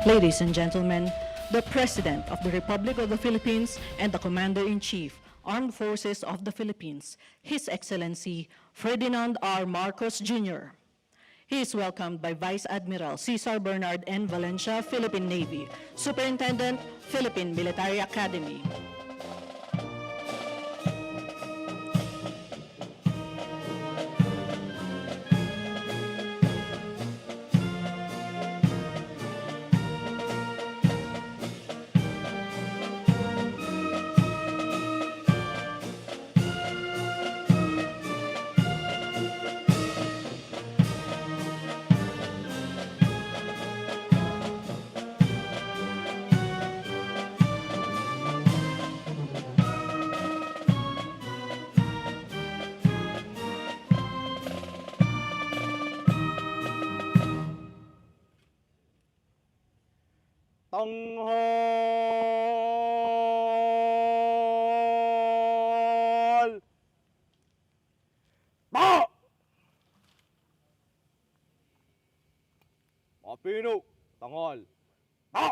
Ladies and gentlemen, the President of the Republic of the Philippines and the Commander-in-Chief, Armed Forces of the Philippines, His Excellency Ferdinand R. Marcos Jr. He is welcomed by Vice Admiral Cesar Bernard N. Valencia, Philippine Navy, Superintendent, Philippine Military Academy. Tanghal! Ta! Mapino, tanghal. Ta!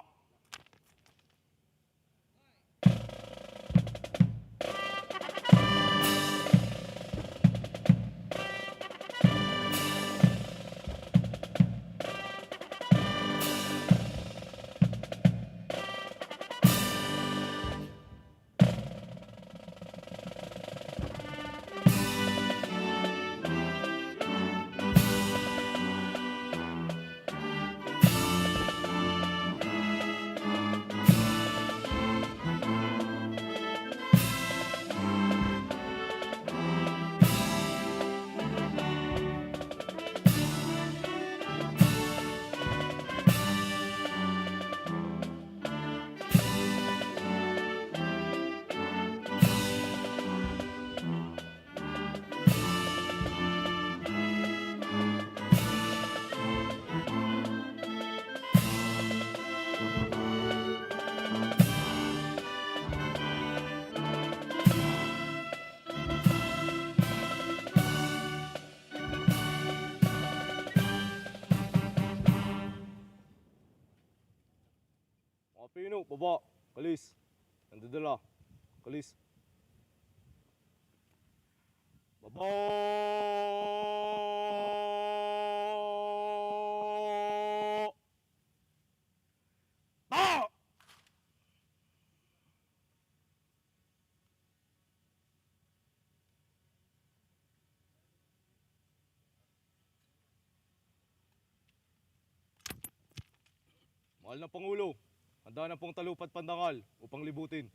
Mapino, baba, kalis. Nandadala, kalis. Baba! Ta! Mahal na Pangulo, handa na pong talupat pandangal upang libutin.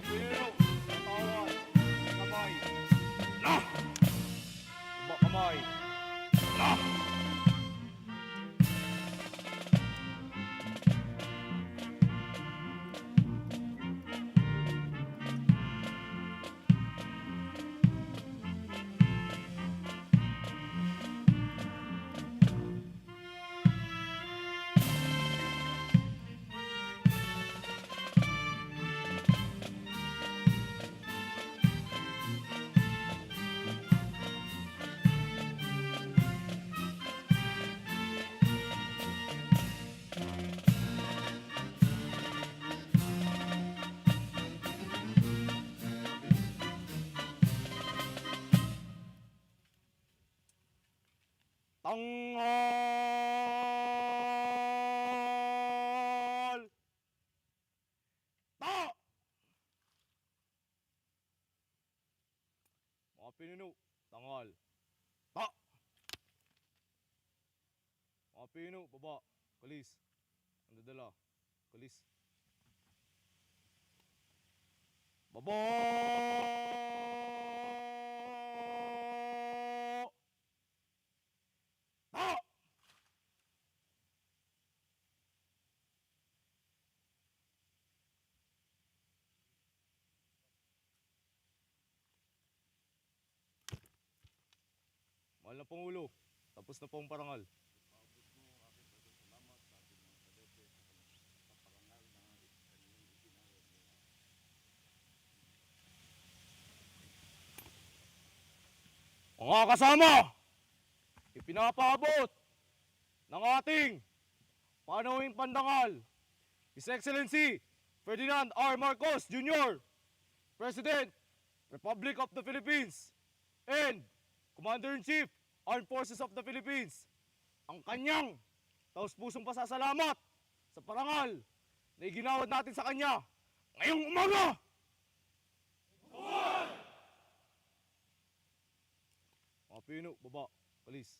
Mapino, katawan, kamay. Na! Baba kamay. Na! Tanghal! Ta! Mga pinuno, tanghal. Ta! Mga pinuno, baba, kalis. Nandadala, Polis. Babo! Ah! Mahal na Pangulo, tapos na po ang parangal. Mga kasama, ipinapaabot ng ating panauhing pandangal, His Excellency Ferdinand R. Marcos Jr., President, Republic of the Philippines, and Commander-in-Chief, Armed Forces of the Philippines, ang kanyang taus-pusong pasasalamat sa parangal na iginawad natin sa kanya ngayong umaga! Mga pino, baba, palis.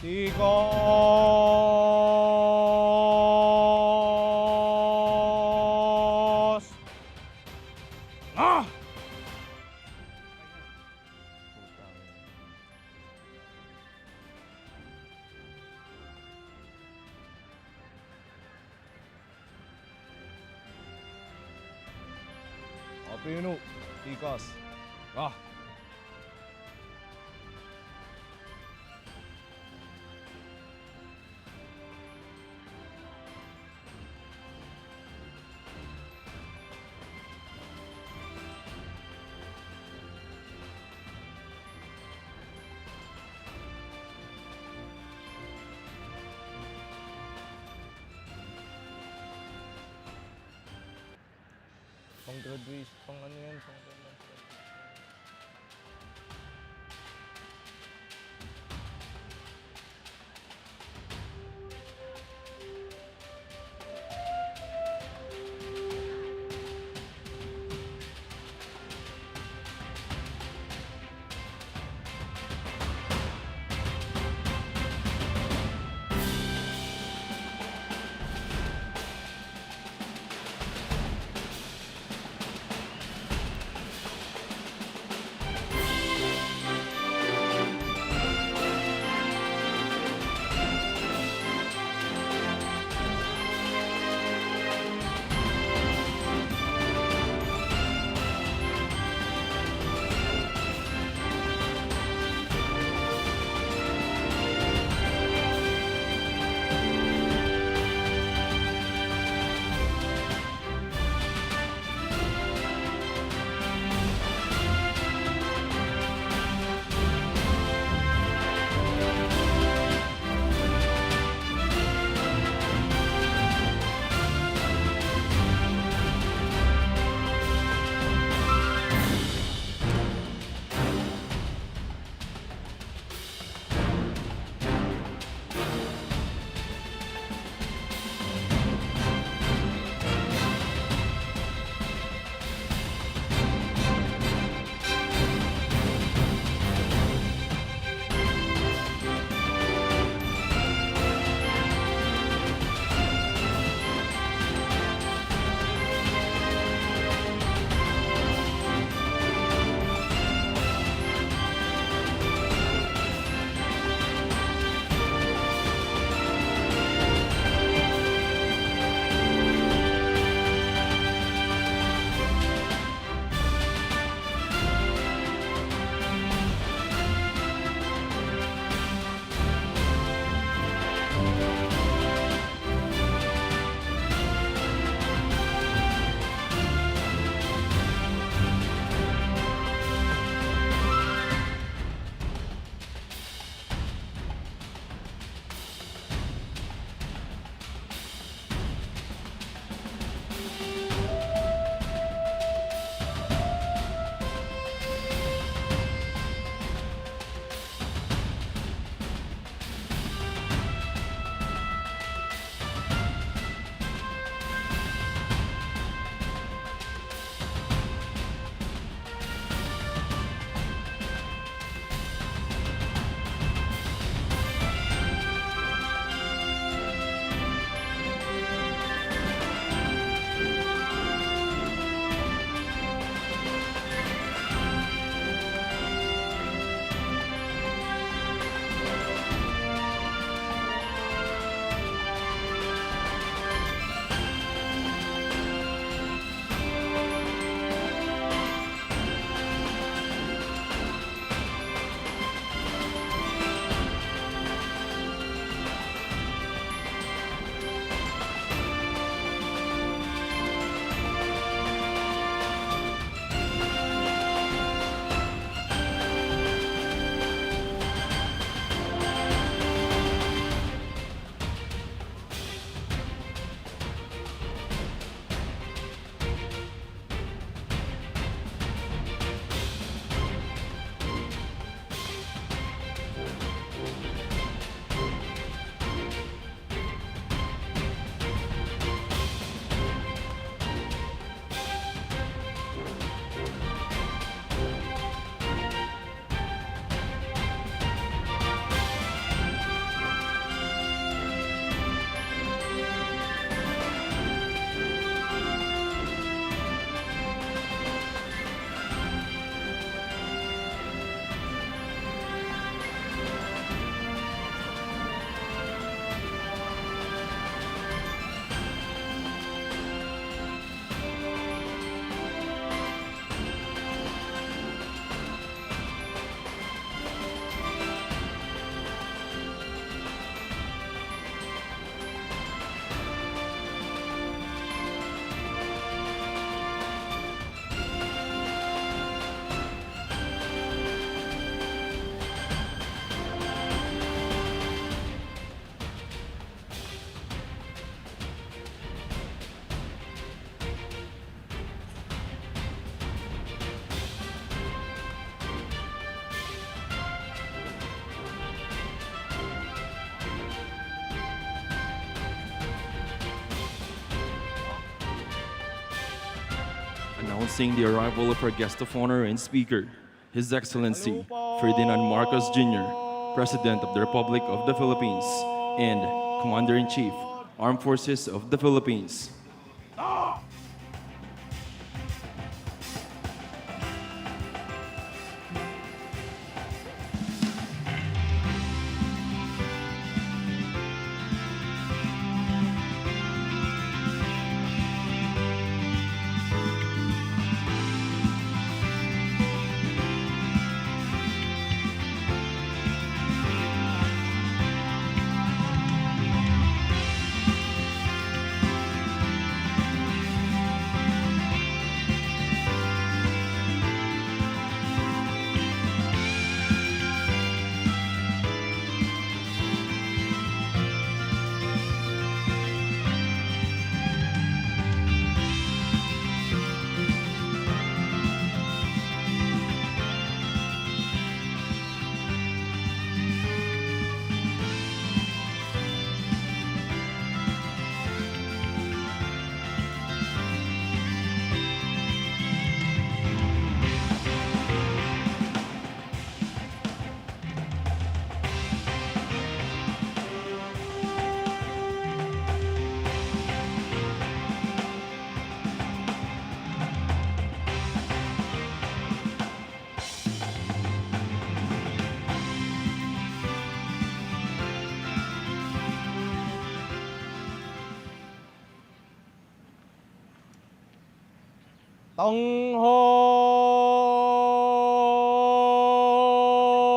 Tikos! Ah! Apino, tikas. Ah! Pang graduation, pang ano yan, pang graduation. Announcing the arrival of our guest of honor and speaker, His Excellency Ferdinand Marcos Jr., President of the Republic of the Philippines and Commander-in-Chief, Armed Forces of the Philippines.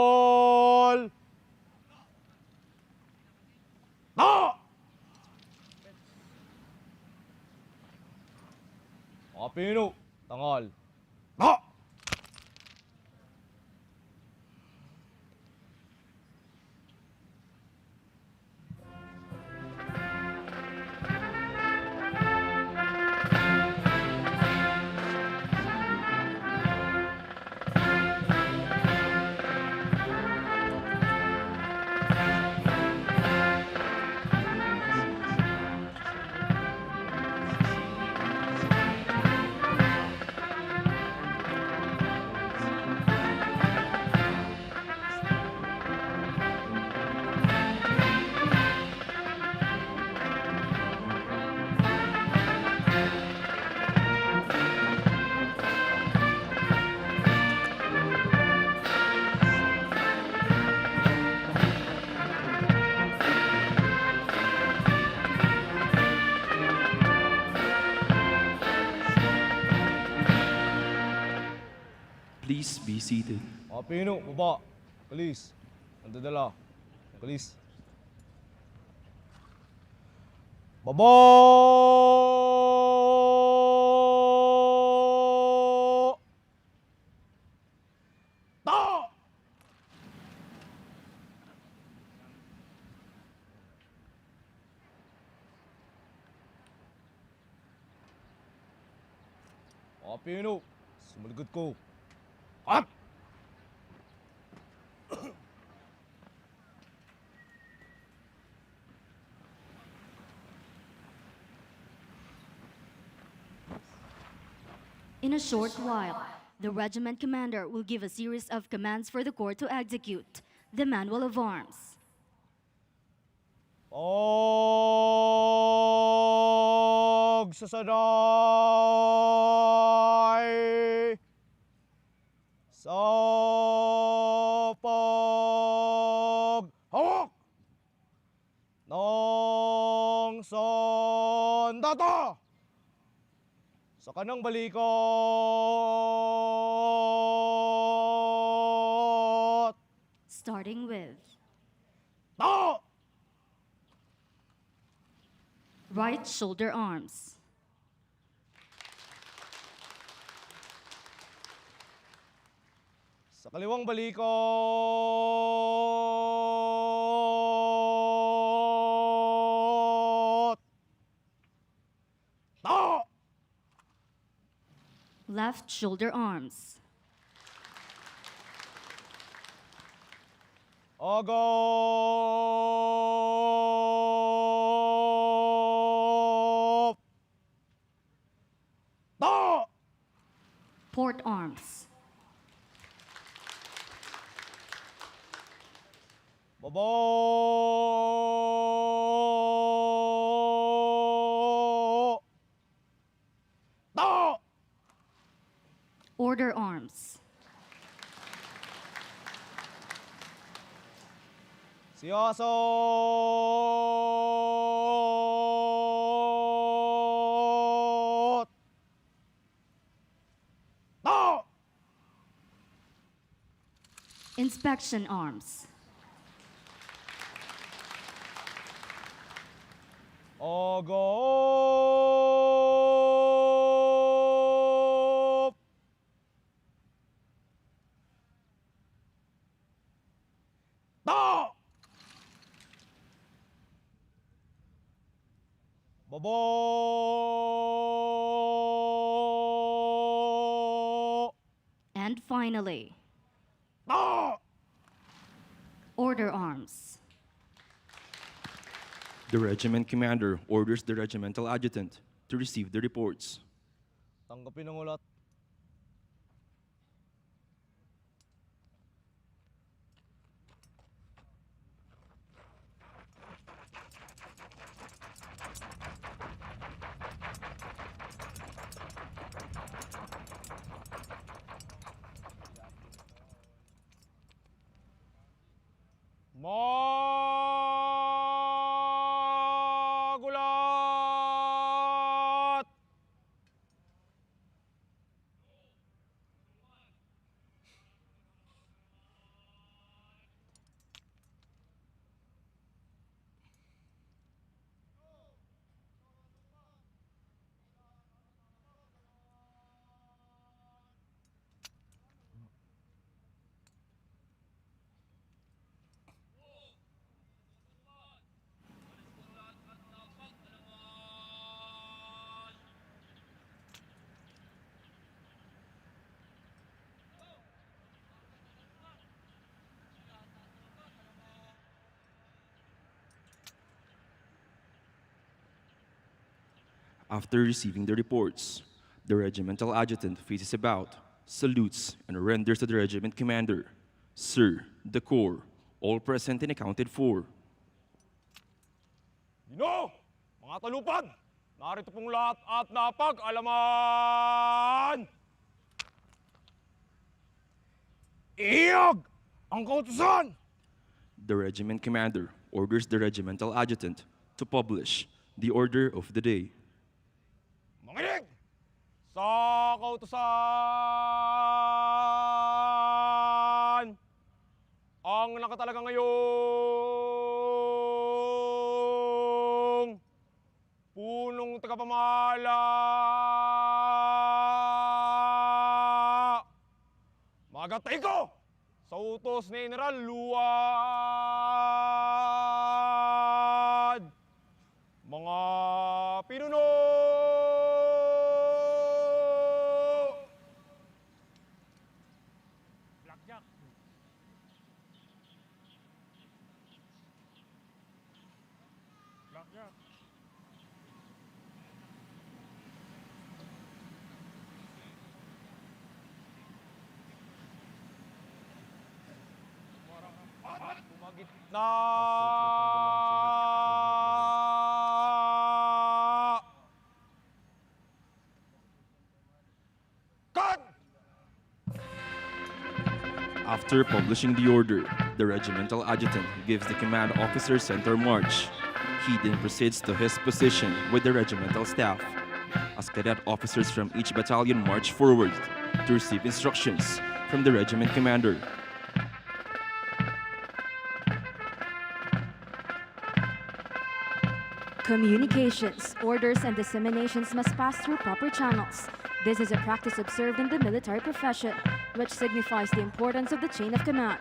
Tanghol! Na! Mga Pino, tanghal. Na! Please be seated. Mga Pino, baba. Kalis. Ang dadala. Kalis. Baba! Ta! Mga Pino, sumaligod ko. At! In a short while, the regiment commander will give a series of commands for the corps to execute the manual of arms. Pagsasanay sa paghawak ng sandata sa kanang balikot. Starting with Ta! right shoulder arms, Sa kaliwang balikot. Ta! left shoulder arms, Agop! Ta! Port arms. Babo! To! Order arms. Siyasot! To! Inspection arms. Ogop! To! Babo! And finally, To! order arms. The regiment commander orders the regimental adjutant to receive the reports. Tanggapin ang ulat. Magulat! After receiving the reports, the regimental adjutant faces about, salutes, and renders to the regiment commander, Sir, the Corps, all present and accounted for. Dino! Mga talupad! Narito pong lahat at napag-alaman! Iyag! Ang kautusan! The regiment commander orders the regimental adjutant to publish the order of the day. Manginig! Sa kautusan! Ang nakatalaga ngayong punong tagapamahala! Magatay ko sa utos ni General Luwad! Mga pinuno! Blackjack! Blackjack! Bumagit na! Cut! After publishing the order, the regimental adjutant gives the command officer center march. He then proceeds to his position with the regimental staff, as cadet officers from each battalion march forward to receive instructions from the regiment commander. Communications, orders, and disseminations must pass through proper channels. This is a practice observed in the military profession, which signifies the importance of the chain of command.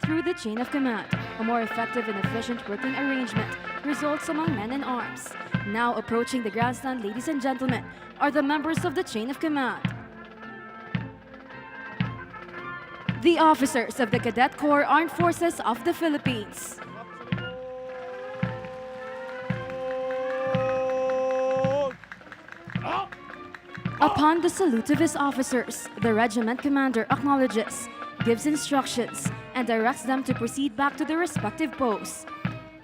Through the chain of command, a more effective and efficient working arrangement results among men in arms. Now approaching the grandstand, ladies and gentlemen, are the members of the chain of command. The officers of the Cadet Corps Armed Forces of the Philippines. Upon the salute of his officers, the regiment commander acknowledges, gives instructions, and directs them to proceed back to their respective posts.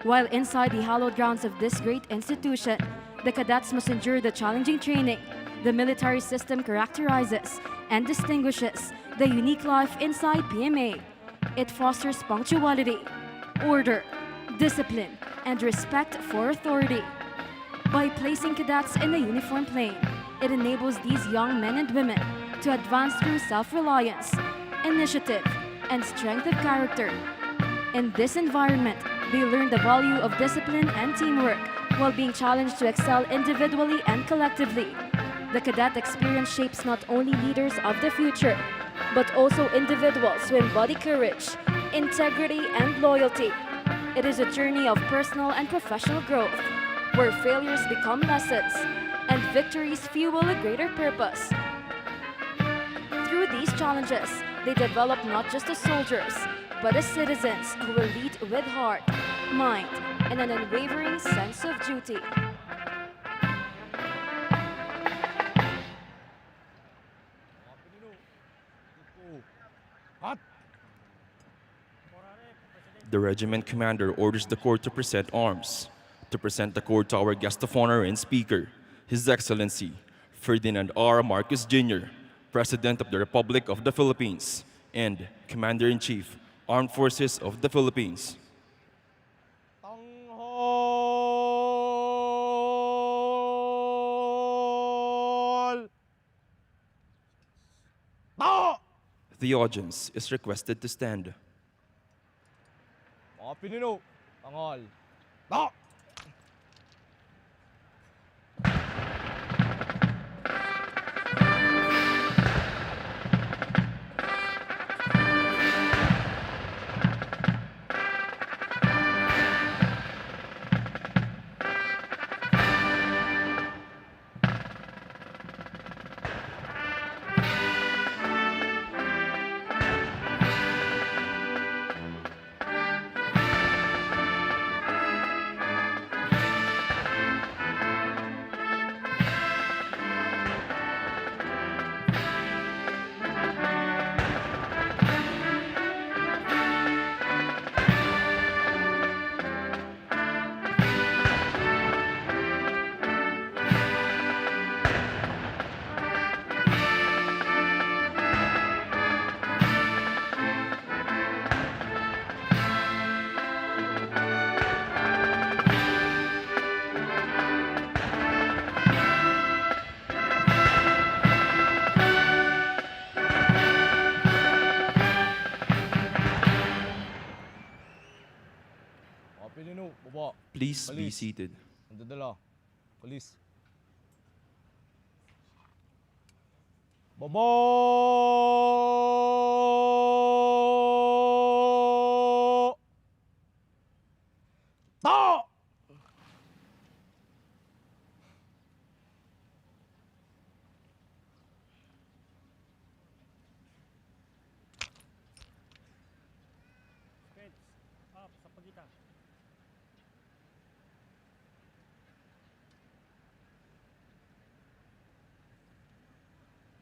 While inside the hallowed grounds of this great institution, the cadets must endure the challenging training the military system characterizes and distinguishes the unique life inside PMA. It fosters punctuality, order, discipline, and respect for authority. By placing cadets in the uniform plane, it enables these young men and women to advance through self-reliance, initiative, and strength of character. In this environment, they learn the value of discipline and teamwork while being challenged to excel individually and collectively. The cadet experience shapes not only leaders of the future, but also individuals who embody courage, integrity, and loyalty. It is a journey of personal and professional growth, where failures become lessons and victories fuel a greater purpose. Through these challenges, they develop not just as soldiers, but as citizens who will lead with heart, mind, and an unwavering sense of duty. The regiment commander orders the court to present arms. To present the court to our guest of honor and speaker, His Excellency Ferdinand R. Marcos Jr., President of the Republic of the Philippines and Commander-in-Chief, Armed Forces of the Philippines. Tanghol! Tao! The audience is requested to stand. Mga pinuno, Tanghol. Tao! Pinuno, baba. Please be Police. seated. Nandadala. Police. Baba! Ta!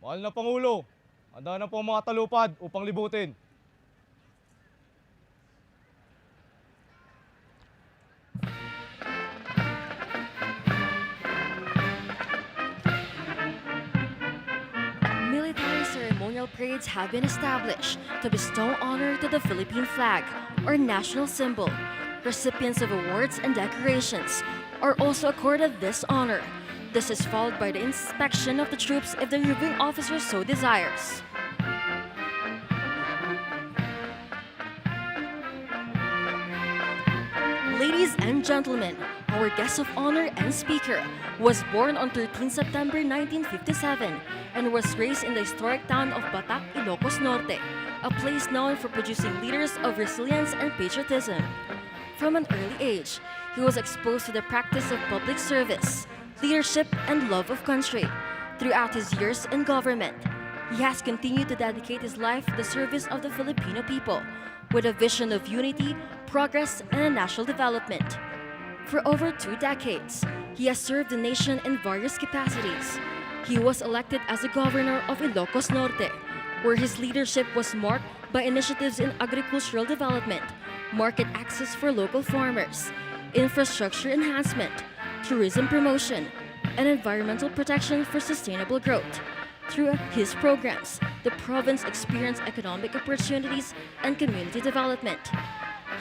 Mahal na Pangulo, handa na po ang mga talupad upang libutin. Military ceremonial parades have been established to bestow honor to the Philippine flag, or national symbol. Recipients of awards and decorations are also accorded this honor. This is followed by the inspection of the troops if the reviewing officer so desires. Ladies and gentlemen, our guest of honor and speaker was born on 13 September 1957 and was raised in the historic town of Batac, Ilocos Norte, a place known for producing leaders of resilience and patriotism. From an early age, he was exposed to the practice of public service, leadership, and love of country. Throughout his years in government, he has continued to dedicate his life to the service of the Filipino people, with a vision of unity, progress, and national development. For over 2 decades, he has served the nation in various capacities. He was elected as the governor of Ilocos Norte, where his leadership was marked by initiatives in agricultural development, market access for local farmers, infrastructure enhancement, tourism promotion, and environmental protection for sustainable growth. Through his programs, the province experienced economic opportunities and community development.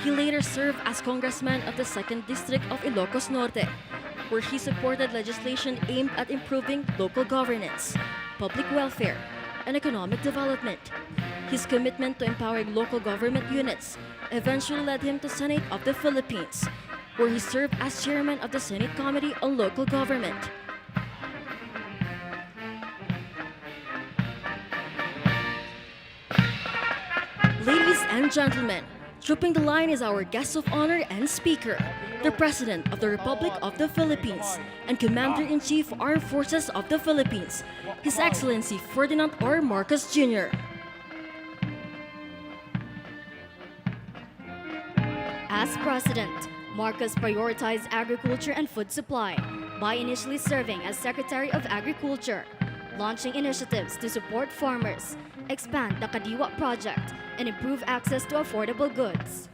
He later served as congressman of the 2nd District of Ilocos Norte, where he supported legislation aimed at improving local governance, public welfare, and economic development. His commitment to empowering local government units eventually led him to Senate of the Philippines, where he served as chairman of the Senate Committee on Local Government. Ladies and gentlemen, trooping the line is our guest of honor and speaker, the President of the Republic of the Philippines and Commander-in-Chief Armed Forces of the Philippines, His Excellency Ferdinand R. Marcos Jr. As president, Marcos prioritized agriculture and food supply by initially serving as Secretary of Agriculture, launching initiatives to support farmers, expand the Kadiwa project, and improve access to affordable goods.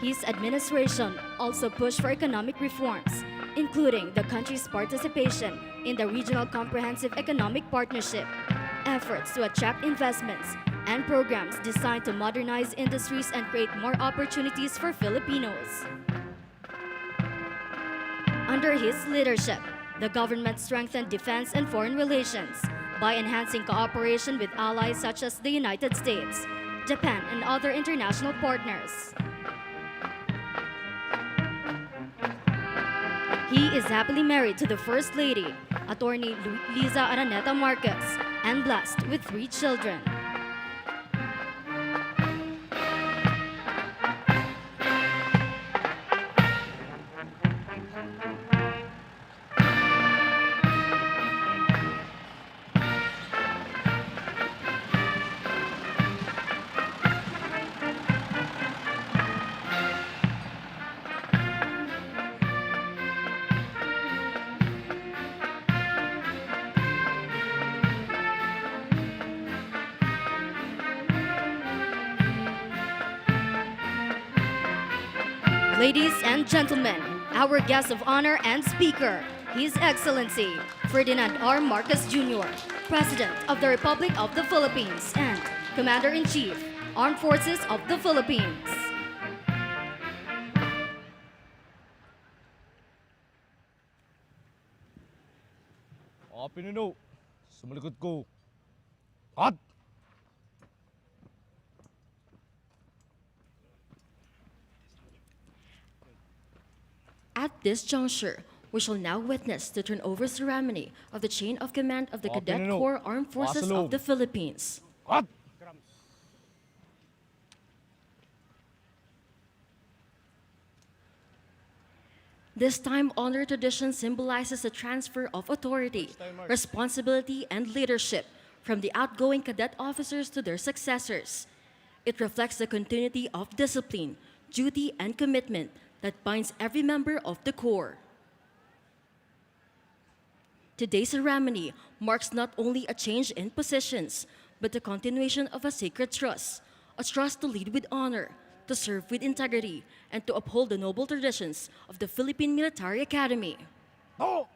His administration also pushed for economic reforms, including the country's participation in the Regional Comprehensive Economic Partnership, efforts to attract investments, and programs designed to modernize industries and create more opportunities for Filipinos. Under his leadership, the government strengthened defense and foreign relations by enhancing cooperation with allies such as the United States, Japan, and other international partners. He is happily married to the First Lady, Attorney Liza Araneta Marcos, and blessed with 3 children. Ladies and gentlemen, our guest of honor and speaker, His Excellency Ferdinand R. Marcos Jr., President of the Republic of the Philippines and Commander-in-Chief, Armed Forces of the Philippines. Pinuno, sumalikod ko. Cut! At this juncture, we shall now witness the turnover ceremony of the chain of command of the Cadet Pinuno. Corps Armed Forces of the Philippines. Cut! This time-honored tradition symbolizes the transfer of authority, responsibility, and leadership from the outgoing cadet officers to their successors. It reflects the continuity of discipline, duty, and commitment that binds every member of the Corps. Today's ceremony marks not only a change in positions, but the continuation of a sacred trust, a trust to lead with honor, to serve with integrity, and to uphold the noble traditions of the Philippine Military Academy. No!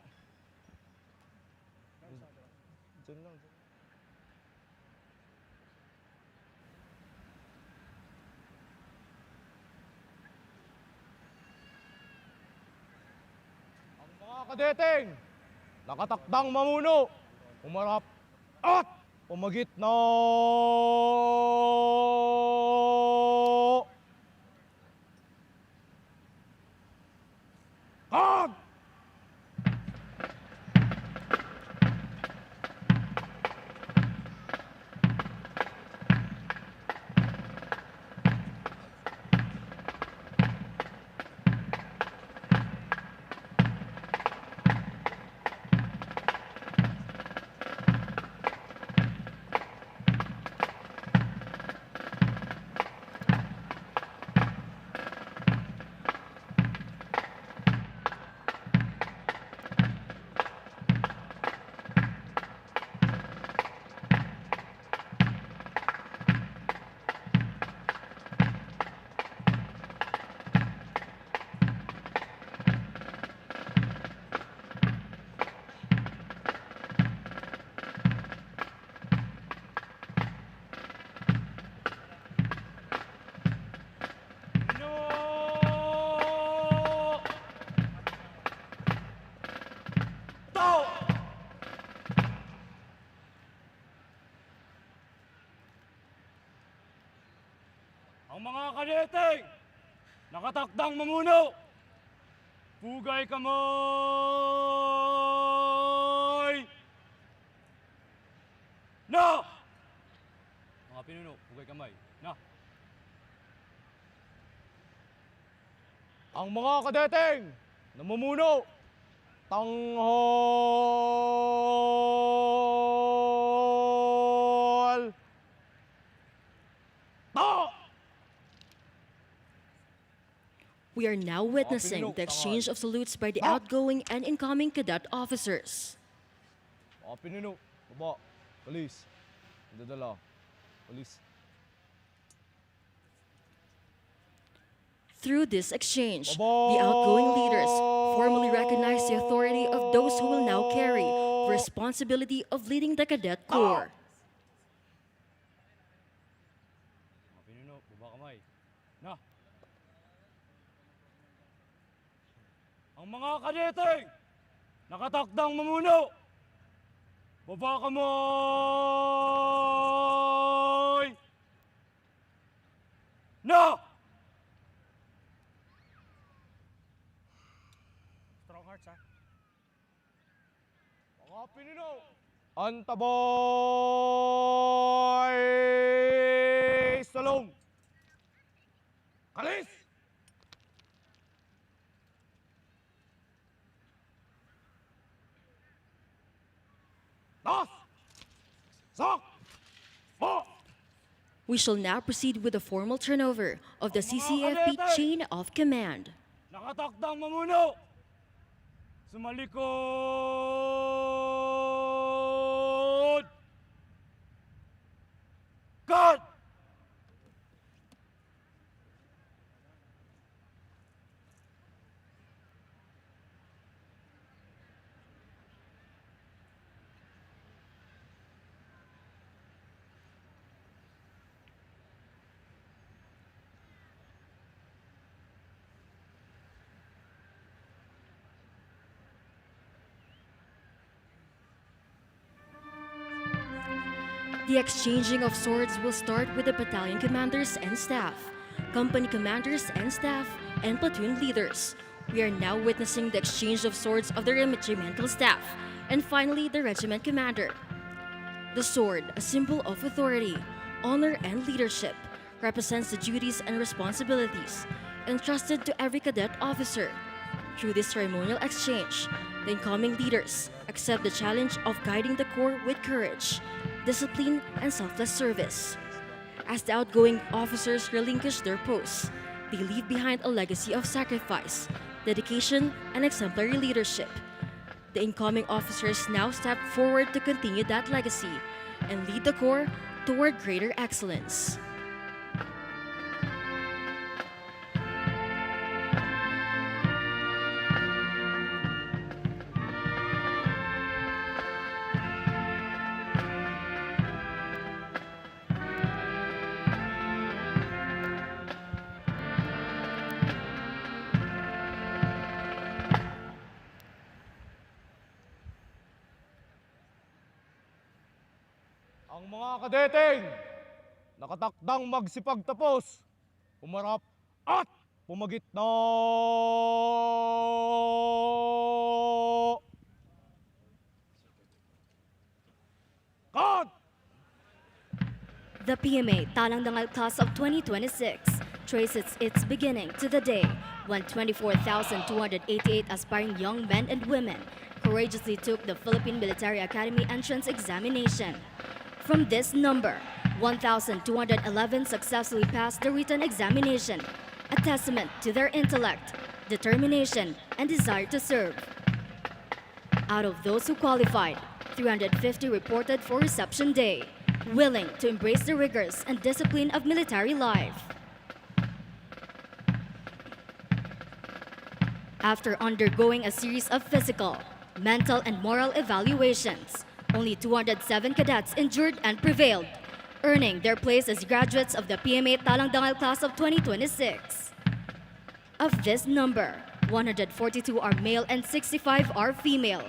Ang mga kadeteng, nakatakdang mamuno, umarap at pumagit na Hag! Ang mga kadeteng nakatakdang mamuno. Pugay kamay. Na! Mga pinuno, pugay kamay. Na! Ang mga kadeteng namumuno. Tanghol! Ta! We are now witnessing the exchange of salutes by the outgoing and incoming cadet officers. Mga pinuno, baba, polis, dadala, polis. Through this exchange, the outgoing leaders formally recognize the authority of those who will now carry the responsibility of leading the cadet corps. Mga pinuno, baba kamay. Na! Ang mga kadeteng nakatakdang mamuno. Baba kamay. Na! Strong hearts, ha? Mga pinuno, antabay salong. Kalis! Das! Sak! Ba! We shall now proceed with the formal turnover of the CCFP chain of command. Nakatakdang mamuno. Sumalikod. God! The exchanging of swords will start with the battalion commanders and staff, company commanders and staff, and platoon leaders. We are now witnessing the exchange of swords of the regimental staff, and finally the regiment commander. The sword, a symbol of authority, honor, and leadership, represents the duties and responsibilities entrusted to every cadet officer. Through this ceremonial exchange, the incoming leaders accept the challenge of guiding the corps with courage, discipline, and selfless service. As the outgoing officers relinquish their posts, they leave behind a legacy of sacrifice, dedication, and exemplary leadership. The incoming officers now step forward to continue that legacy and lead the corps toward greater excellence. Ang mga kadeteng nakatakdang magsipagtapos, humarap at pumagitna. God! The PMA Talang Dangal class of 2026 traces its beginning to the day when 24,288 aspiring young men and women courageously took the Philippine Military Academy entrance examination. From this number, 1,211 successfully passed the written examination, a testament to their intellect, determination, and desire to serve. Out of those who qualified, 350 reported for reception day, willing to embrace the rigors and discipline of military life. After undergoing a series of physical, mental, and moral evaluations, only 207 cadets endured and prevailed, earning their place as graduates of the PMA Talang Dangal class of 2026. Of this number, 142 are male and 65 are female,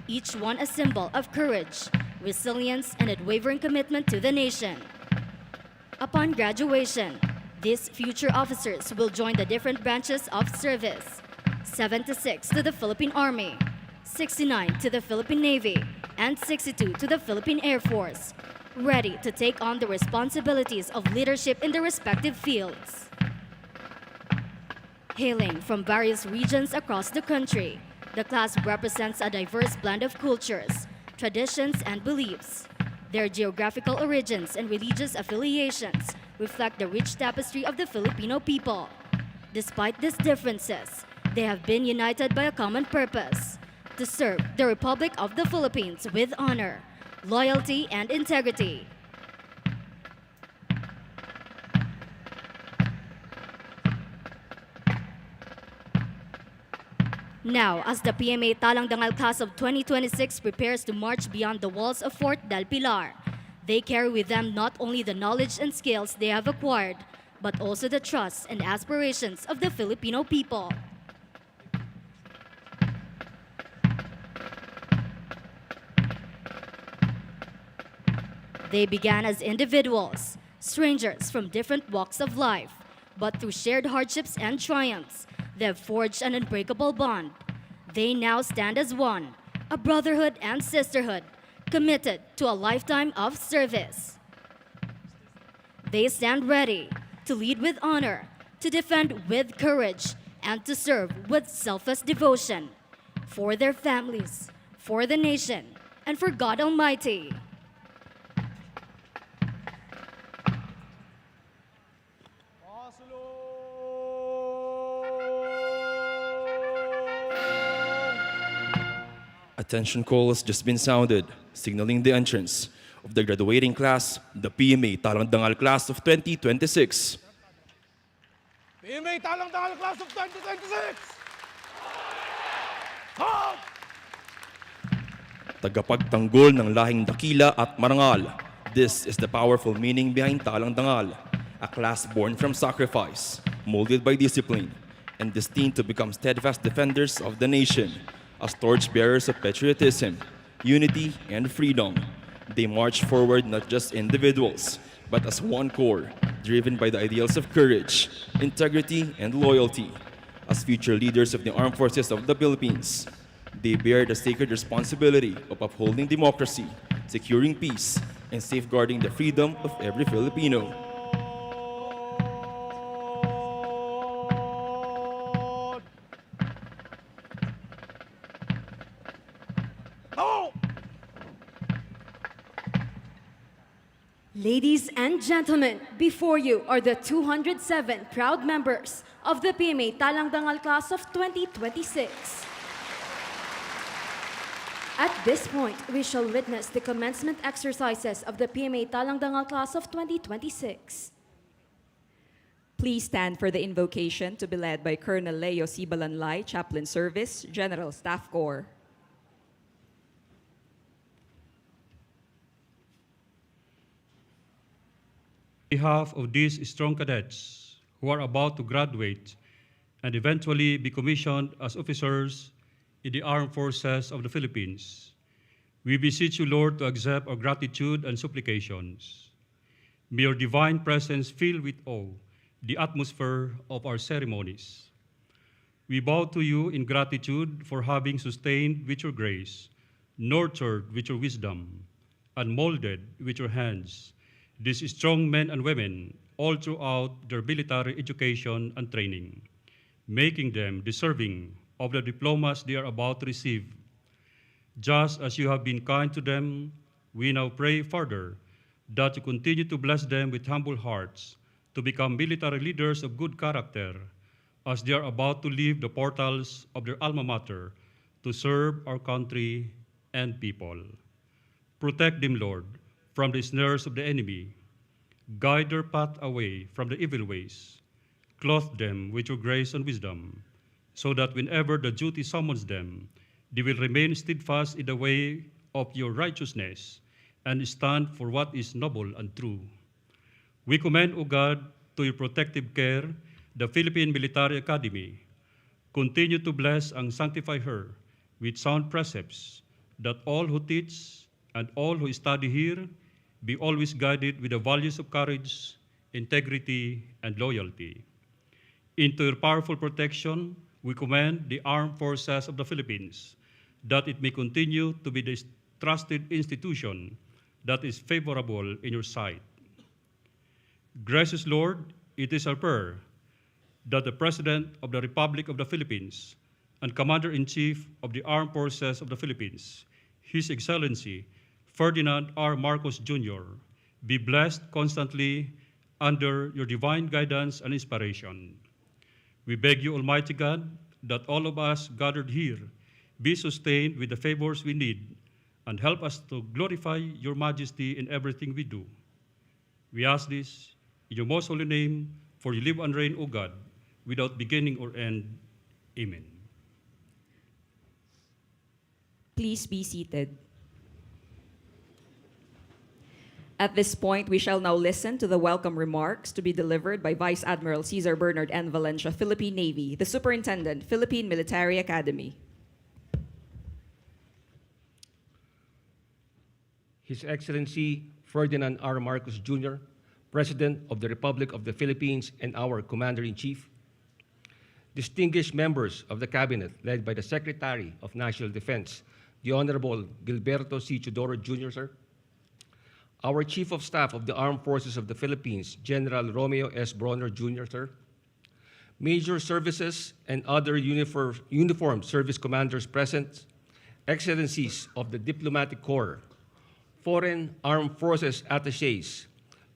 each one a symbol of courage, resilience, and unwavering commitment to the nation. Upon graduation, These future officers will join the different branches of service. 76 to the Philippine Army, 69 to the Philippine Navy, and 62 to the Philippine Air Force, ready to take on the responsibilities of leadership in their respective fields. Hailing from various regions across the country, the class represents a diverse blend of cultures, traditions, and beliefs. Their geographical origins and religious affiliations reflect the rich tapestry of the Filipino people. Despite these differences, they have been united by a common purpose: to serve the Republic of the Philippines with honor, loyalty, and integrity. Now, as the PMA Talang Dangal class of 2026 prepares to march beyond the walls of Fort del Pilar, they carry with them not only the knowledge and skills they have acquired, but also the trust and aspirations of the Filipino people. They began as individuals, strangers from different walks of life, but through shared hardships and triumphs, they have forged an unbreakable bond. They now stand as one, a brotherhood and sisterhood, committed to a lifetime of service. They stand ready to lead with honor, to defend with courage, and to serve with selfless devotion for their families, for the nation, and for God Almighty. Attention call has just been sounded, signaling the entrance of the graduating class, the PMA Talang Dangal class of 2026. PMA Talang Dangal class of 2026! Halt! Tagapagtanggol ng Lahing Dakila at Marangal. This is the powerful meaning behind Talang Dangal, a class born from sacrifice, molded by discipline, and destined to become steadfast defenders of the nation. As torchbearers of patriotism, unity, and freedom, they march forward not just individuals, but as one corps, driven by the ideals of courage, integrity, and loyalty. As future leaders of the armed forces of the Philippines, they bear the sacred responsibility of upholding democracy, securing peace, and safeguarding the freedom of every Filipino. Ladies and gentlemen, before you are the 207 proud members of the PMA Talang Dangal class of 2026. At this point, we shall witness the commencement exercises of the PMA Talang Dangal class of 2026. Please stand for the invocation to be led by Colonel Leo Sibalanlay, Chaplain Service, General Staff Corps. On behalf of these strong cadets who are about to graduate and eventually be commissioned as officers in the Armed Forces of the Philippines, we beseech you, Lord, to accept our gratitude and supplications. May your divine presence fill with awe the atmosphere of our ceremonies. We bow to you in gratitude for having sustained with your grace, nurtured with your wisdom, and molded with your hands these strong men and women all throughout their military education and training, making them deserving of the diplomas they are about to receive. Just as you have been kind to them, we now pray further that you continue to bless them with humble hearts to become military leaders of good character as they are about to leave the portals of their alma mater to serve our country and people. Protect them, Lord, from the snares of the enemy. Guide their path away from the evil ways. Clothe them with your grace and wisdom, so that whenever the duty summons them, they will remain steadfast in the way of your righteousness and stand for what is noble and true. We commend, O God, to your protective care the Philippine Military Academy. Continue to bless and sanctify her with sound precepts, that all who teach and all who study here be always guided with the values of courage, integrity, and loyalty. Into your powerful protection, we commend the Armed Forces of the Philippines, that it may continue to be the trusted institution that is favorable in your sight. Gracious Lord, it is our prayer that the President of the Republic of the Philippines and Commander-in-Chief of the Armed Forces of the Philippines, His Excellency Ferdinand R. Marcos Jr., be blessed constantly under your divine guidance and inspiration. We beg you, Almighty God, that all of us gathered here be sustained with the favors we need and help us to glorify your majesty in everything we do. We ask this in your most holy name, for you live and reign, O God, without beginning or end. Amen. Please be seated. At this point, we shall now listen to the welcome remarks to be delivered by Vice Admiral Cesar Bernard N. Valencia, Philippine Navy, the Superintendent, Philippine Military Academy. His Excellency Ferdinand R. Marcos Jr., President of the Republic of the Philippines and our Commander-in-Chief, distinguished members of the Cabinet led by the Secretary of National Defense, the Honorable Gilberto C. Chodoro Jr., sir, our Chief of Staff of the Armed Forces of the Philippines, General Romeo S. Bronner Jr., sir, major services and other uniformed service commanders present, excellencies of the Diplomatic Corps, Foreign Armed Forces Attachés,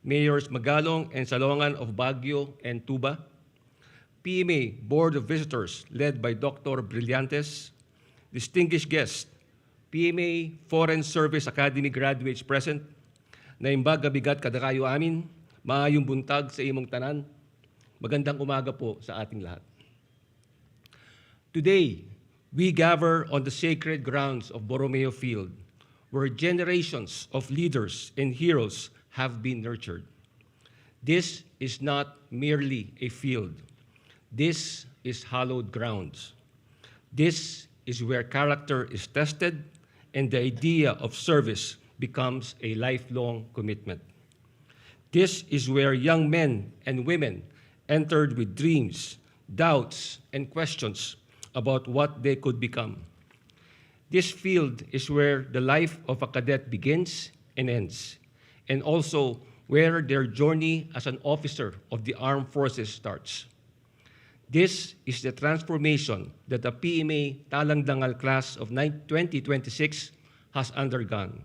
Mayors Magalong and Salongan of Baguio and Tuba, PMA Board of Visitors led by Dr. Brillantes, distinguished guests, PMA Foreign Service Academy graduates present, naimbag bigat kadakayo amin, maayong buntag sa imong tanan, magandang umaga po sa ating lahat. Today, we gather on the sacred grounds of Borromeo Field, where generations of leaders and heroes have been nurtured. This is not merely a field. This is hallowed grounds. This is where character is tested and the idea of service becomes a lifelong commitment. This is where young men and women entered with dreams, doubts, and questions about what they could become. This field is where the life of a cadet begins and ends, and also where their journey as an officer of the armed forces starts. This is the transformation that the PMA Talang Dangal class of 2026 has undergone.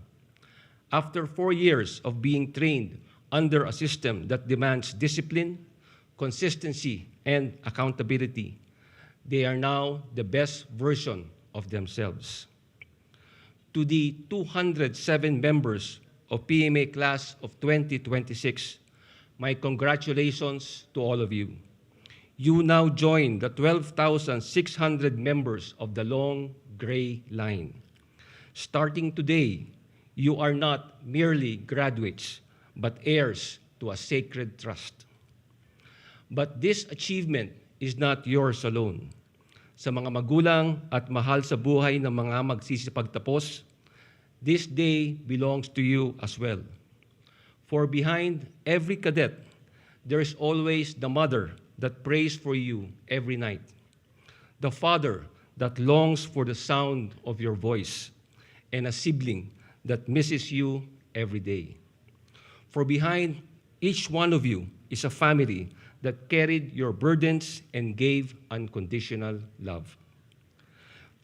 After 4 years of being trained under a system that demands discipline, consistency, and accountability, they are now the best version of themselves. To the 207 members of PMA class of 2026, my congratulations to all of you. You now join the 12,600 members of the long gray line. Starting today, you are not merely graduates, but heirs to a sacred trust. But this achievement is not yours alone. Sa mga magulang at mahal sa buhay ng mga magsisipagtapos, this day belongs to you as well. For behind every cadet, there is always the mother that prays for you every night, the father that longs for the sound of your voice, and a sibling that misses you every day. For behind each one of you is a family that carried your burdens and gave unconditional love.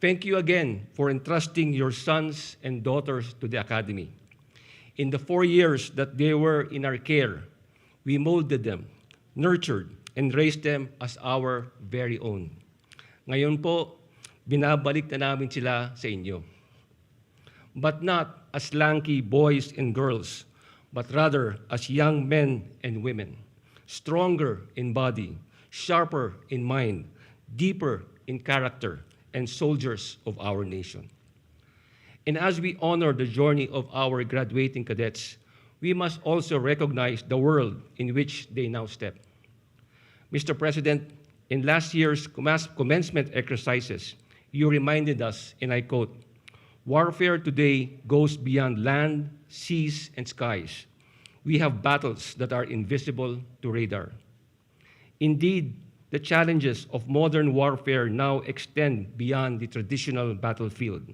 Thank you again for entrusting your sons and daughters to the Academy. In the 4 years that they were in our care, we molded them, nurtured, and raised them as our very own. Ngayon po, binabalik na namin sila sa inyo. But not as lanky boys and girls, but rather as young men and women, stronger in body, sharper in mind, deeper in character, and soldiers of our nation. And as we honor the journey of our graduating cadets, we must also recognize the world in which they now step. Mr. President, in last year's commencement exercises, you reminded us, and I quote, "Warfare today goes beyond land, seas, and skies. we have battles that are invisible to radar. Indeed, the challenges of modern warfare now extend beyond the traditional battlefield,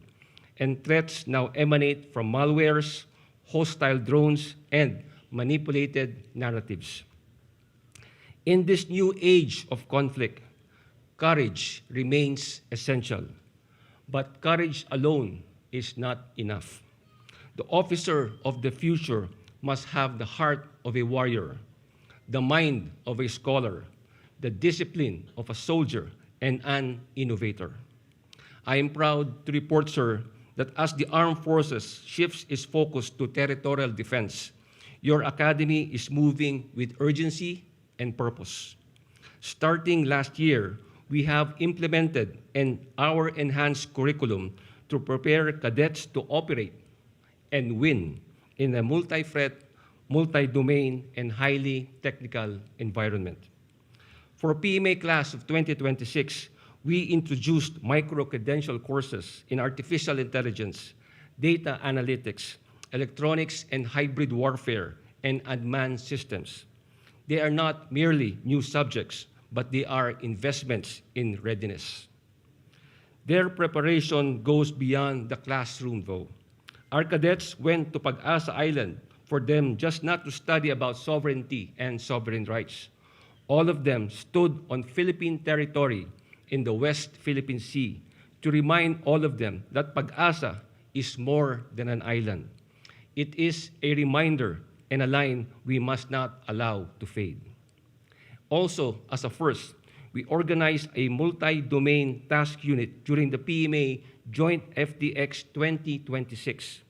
and threats now emanate from malwares, hostile drones, and manipulated narratives. In this new age of conflict, courage remains essential, but courage alone is not enough. The officer of the future must have the heart of a warrior, the mind of a scholar, the discipline of a soldier, and an innovator. I am proud to report, sir, that as the armed forces shifts its focus to territorial defense, your academy is moving with urgency and purpose. Starting last year, we have implemented our enhanced curriculum to prepare cadets to operate and win in a multi-threat, multi-domain, and highly technical environment. For PMA class of 2026, we introduced micro-credential courses in artificial intelligence, data analytics, electronics and hybrid warfare, and unmanned systems. They are not merely new subjects, but they are investments in readiness. Their preparation goes beyond the classroom, though. Our cadets went to Pag-asa Island for them just not to study about sovereignty and sovereign rights. All of them stood on Philippine territory in the West Philippine Sea to remind all of them that Pag-asa is more than an island. It is a reminder and a line we must not allow to fade. Also, as a first, we organized a multi-domain task unit during the PMA Joint FDX 2026,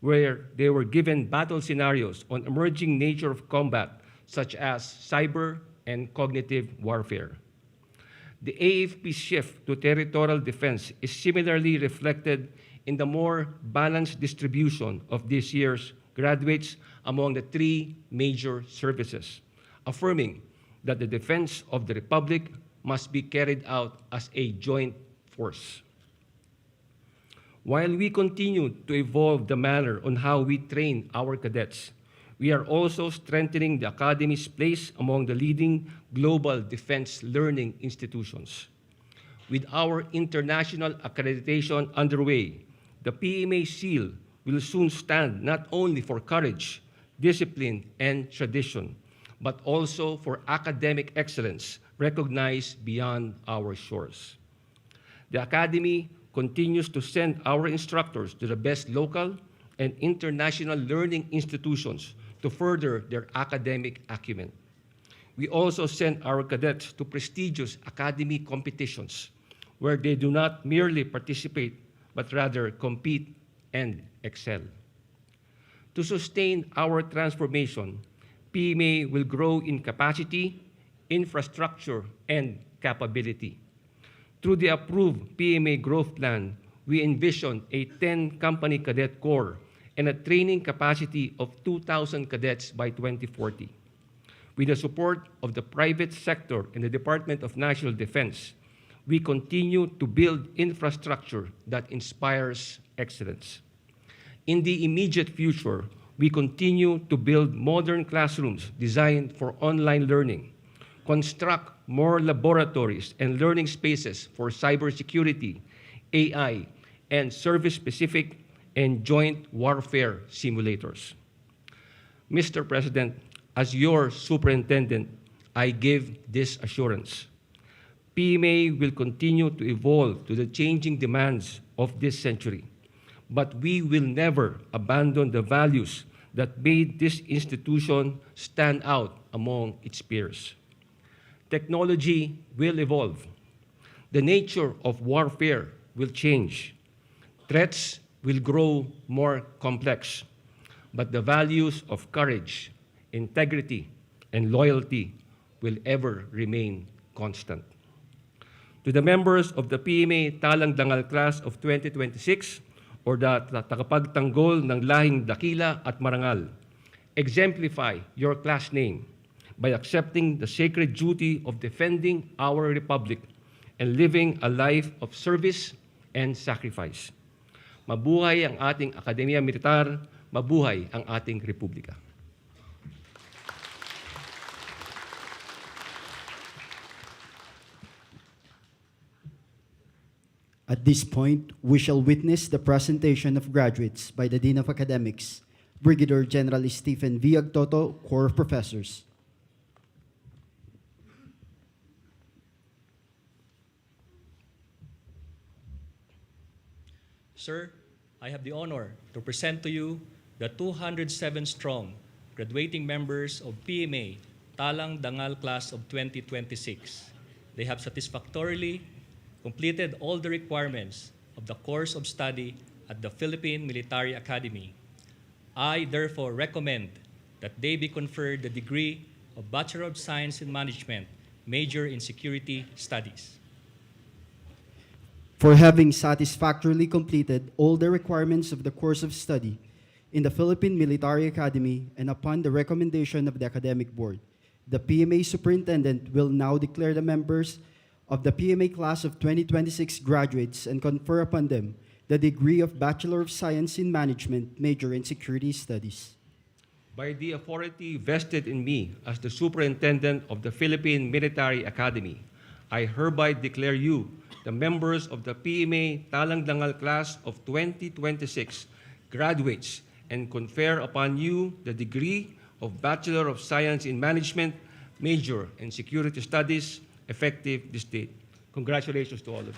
where they were given battle scenarios on emerging nature of combat, such as cyber and cognitive warfare. The AFP's shift to territorial defense is similarly reflected in the more balanced distribution of this year's graduates among the three major services, affirming that the defense of the Republic must be carried out as a joint force. While we continue to evolve the manner on how we train our cadets, we are also strengthening the Academy's place among the leading global defense learning institutions. With our international accreditation underway, the PMA seal will soon stand not only for courage, discipline, and tradition, but also for academic excellence recognized beyond our shores. The Academy continues to send our instructors to the best local and international learning institutions to further their academic acumen. We also send our cadets to prestigious academy competitions where they do not merely participate, but rather compete and excel. To sustain our transformation, PMA will grow in capacity, infrastructure, and capability. Through the approved PMA growth plan, we envision a 10-company cadet corps and a training capacity of 2,000 cadets by 2040. With the support of the private sector and the Department of National Defense, we continue to build infrastructure that inspires excellence. In the immediate future, we continue to build modern classrooms designed for online learning, construct more laboratories and learning spaces for cybersecurity, AI, and service-specific and joint warfare simulators. Mr. President, as your superintendent, I give this assurance. PMA will continue to evolve to the changing demands of this century, but we will never abandon the values that made this institution stand out among its peers. Technology will evolve. The nature of warfare will change. Threats will grow more complex, but the values of courage, integrity, and loyalty will ever remain constant. To the members of the PMA Talang Dangal class of 2026, or the Tagapagtanggol ng Lahing Dakila at Marangal, exemplify your class name by accepting the sacred duty of defending our Republic and living a life of service and sacrifice. Mabuhay ang ating Akademya Militar, mabuhay ang ating Republika. At this point, we shall witness the presentation of graduates by the Dean of Academics, Brigadier General Stephen V. Agtoto, Corps of Professors. Sir, I have the honor to present to you the 207-strong graduating members of PMA Talang Dangal class of 2026. They have satisfactorily completed all the requirements of the course of study at the Philippine Military Academy. I therefore recommend that they be conferred the degree of Bachelor of Science in Management, major in Security Studies. For having satisfactorily completed all the requirements of the course of study in the Philippine Military Academy and upon the recommendation of the Academic Board, the PMA Superintendent will now declare the members of the PMA class of 2026 graduates and confer upon them the degree of Bachelor of Science in Management, major in Security Studies. By the authority vested in me as the Superintendent of the Philippine Military Academy, I hereby declare you the members of the PMA Talang Dangal class of 2026 graduates and confer upon you the degree of Bachelor of Science in Management, major in Security Studies, effective this date. Congratulations to all of you.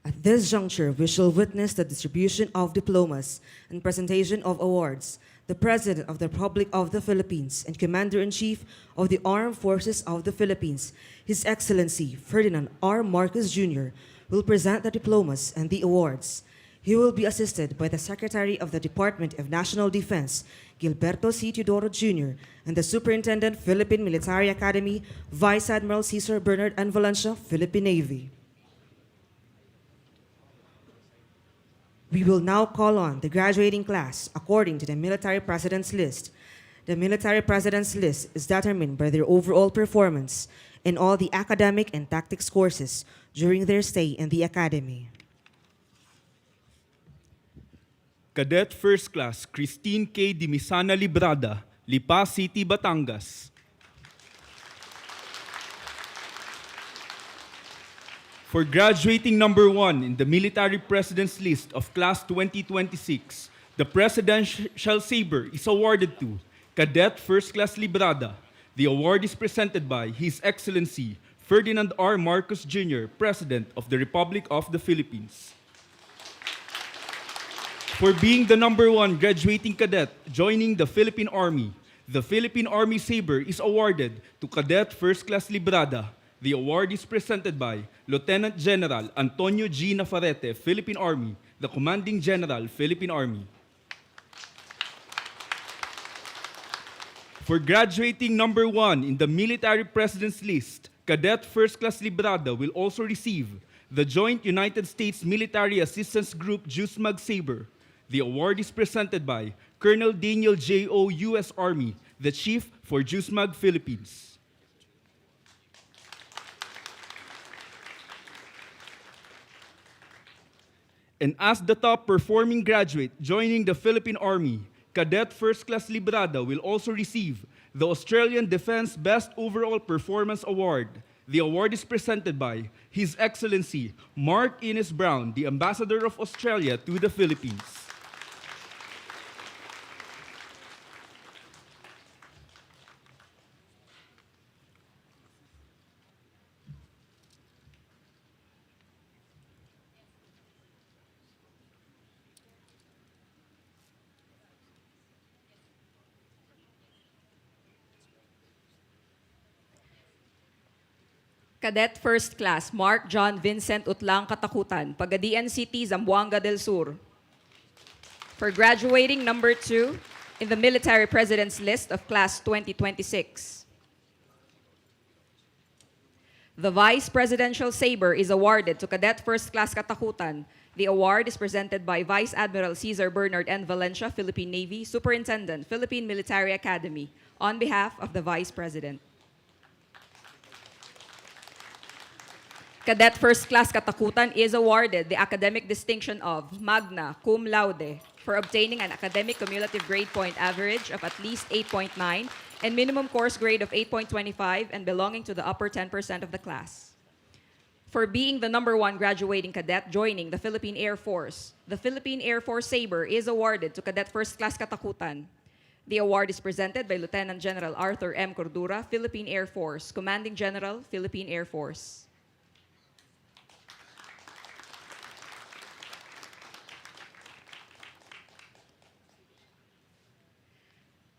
At this juncture, we shall witness the distribution of diplomas and presentation of awards. The President of the Republic of the Philippines and Commander-in-Chief of the Armed Forces of the Philippines, His Excellency Ferdinand R. Marcos Jr., will present the diplomas and the awards. He will be assisted by the Secretary of the Department of National Defense, Gilberto C. Teodoro Jr., and the Superintendent, Philippine Military Academy, Vice Admiral Cesar Bernard N. Valencia, Philippine Navy. We will now call on the graduating class according to the Military President's List. The Military President's List is determined by their overall performance in all the academic and tactics courses during their stay in the Academy. Cadet First Class Christine K. Demisana Librada, Lipa City, Batangas. For graduating number 1 in the Military President's List of Class 2026, the Presidential Sabre is awarded to Cadet First Class Librada. The award is presented by His Excellency Ferdinand R. Marcos Jr., President of the Republic of the Philippines. For being the number 1 graduating cadet joining the Philippine Army, the Philippine Army Sabre is awarded to Cadet First Class Librada. The award is presented by Lieutenant General Antonio G. Navarrete, Philippine Army, the Commanding General, Philippine Army. For graduating number 1 in the Military President's List, Cadet First Class Librada will also receive the Joint United States Military Assistance Group JUSMAG Sabre. The award is presented by Colonel Daniel J.O., U.S. Army, the Chief for JUSMAG Philippines. And as the top performing graduate joining the Philippine Army, Cadet First Class Librada will also receive the Australian Defense Best Overall Performance Award. The award is presented by His Excellency Mark Innes Brown, the Ambassador of Australia to the Philippines. Cadet First Class Mark John Vincent Utlang Katakutan, Pagadian City, Zamboanga del Sur. For graduating number 2 in the Military President's List of Class 2026. The Vice Presidential Sabre is awarded to Cadet First Class Katakutan. The award is presented by Vice Admiral Cesar Bernard N. Valencia, Philippine Navy, Superintendent, Philippine Military Academy, on behalf of the Vice President. Cadet First Class Katakutan is awarded the academic distinction of Magna Cum Laude for obtaining an academic cumulative grade point average of at least 8.9 and minimum course grade of 8.25 and belonging to the upper 10% of the class. For being the #1 graduating cadet joining the Philippine Air Force, the Philippine Air Force Sabre is awarded to Cadet First Class Katakutan. The award is presented by Lieutenant General Arthur M. Cordura, Philippine Air Force, Commanding General, Philippine Air Force.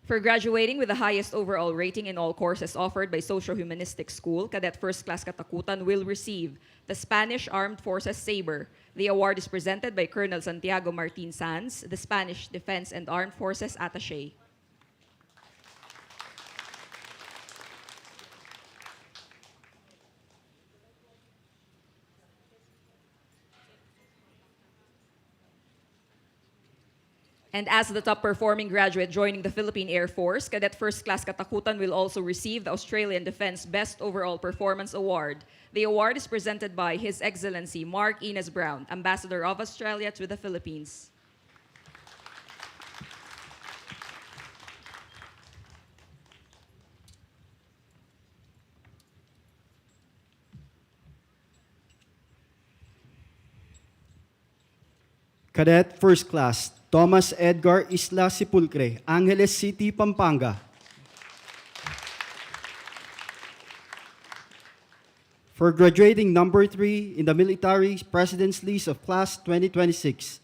For graduating with the highest overall rating in all courses offered by Socio-Humanistic School, Cadet First Class Katakutan will receive the Spanish Armed Forces Sabre. The award is presented by Colonel Santiago Martin Sanz, the Spanish Defense and Armed Forces Attaché. And as the top performing graduate joining the Philippine Air Force, Cadet First Class Katakutan will also receive the Australian Defense Best Overall Performance Award. The award is presented by His Excellency Mark Ines Brown, Ambassador of Australia to the Philippines. Cadet First Class Thomas Edgar Isla Sepulcre, Angeles City, Pampanga. For graduating #3 in the Military President's List of Class 2026,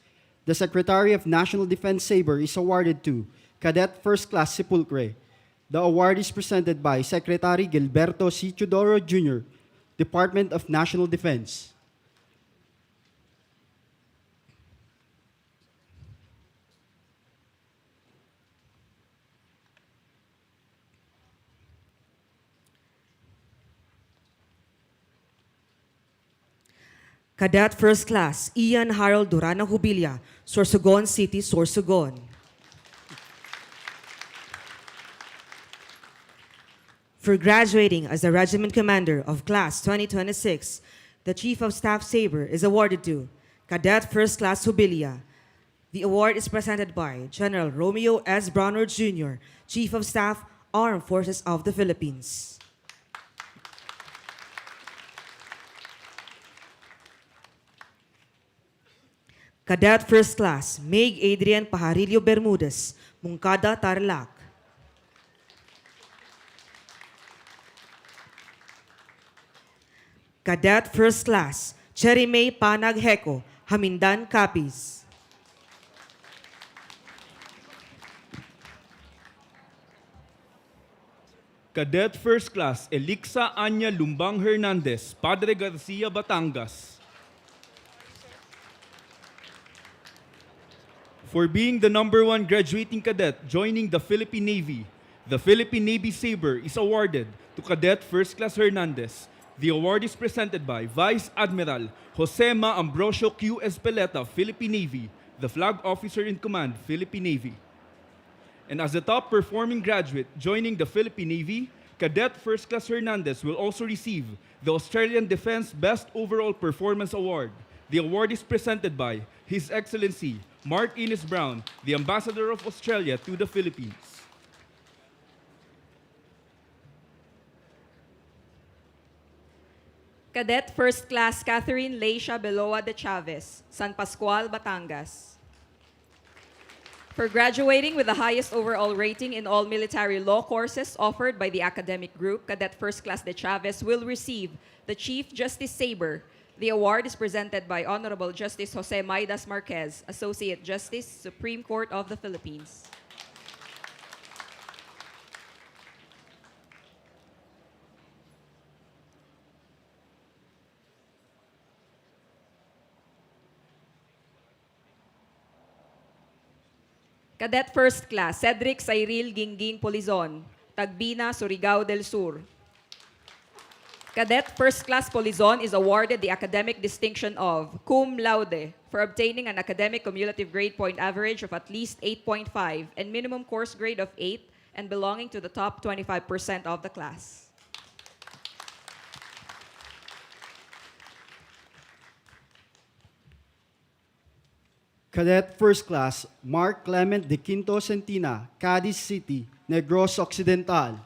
the Secretary of National Defense Sabre is awarded to Cadet First Class Sepulcre. The award is presented by Secretary Gilberto C. Chodoro Jr., Department of National Defense. Cadet First Class Ian Harold Durana Jubilia, Sorsogon City, Sorsogon. For graduating as the Regiment Commander of Class 2026, the Chief of Staff Sabre is awarded to Cadet First Class Jubilia. The award is presented by General Romeo S. Bronner Jr., Chief of Staff, Armed Forces of the Philippines. Cadet First Class Meg Adrian Pajarillo Bermudez, Moncada, Tarlac. Cadet First Class Cherry May Panag Heco, Hamindan, Capiz. Cadet First Class Elixa Anya Lumbang Hernandez, Padre Garcia, Batangas. For being the #1 graduating cadet joining the Philippine Navy, the Philippine Navy Sabre is awarded to Cadet First Class Hernandez. The award is presented by Vice Admiral Jose Ma Ambrosio Q. Espeleta, Philippine Navy, the Flag Officer in Command, Philippine Navy. And as the top performing graduate joining the Philippine Navy, Cadet First Class Hernandez will also receive the Australian Defense Best Overall Performance Award. The award is presented by His Excellency Mark Ines Brown, the Ambassador of Australia to the Philippines. Cadet First Class Catherine Leisha Beloa de Chavez, San Pascual, Batangas. For graduating with the highest overall rating in all military law courses offered by the academic group, Cadet First Class de Chavez will receive the Chief Justice Sabre. The award is presented by Honorable Justice Jose Maidas Marquez, Associate Justice, Supreme Court of the Philippines. Cadet First Class Cedric Cyril Gingging Polizon, Tagbina, Surigao del Sur. Cadet First Class Polizon is awarded the academic distinction of cum laude for obtaining an academic cumulative grade point average of at least 8.5 and minimum course grade of 8 and belonging to the top 25% of the class. Cadet First Class Mark Clement de Quinto Centina, Cadiz City, Negros Occidental.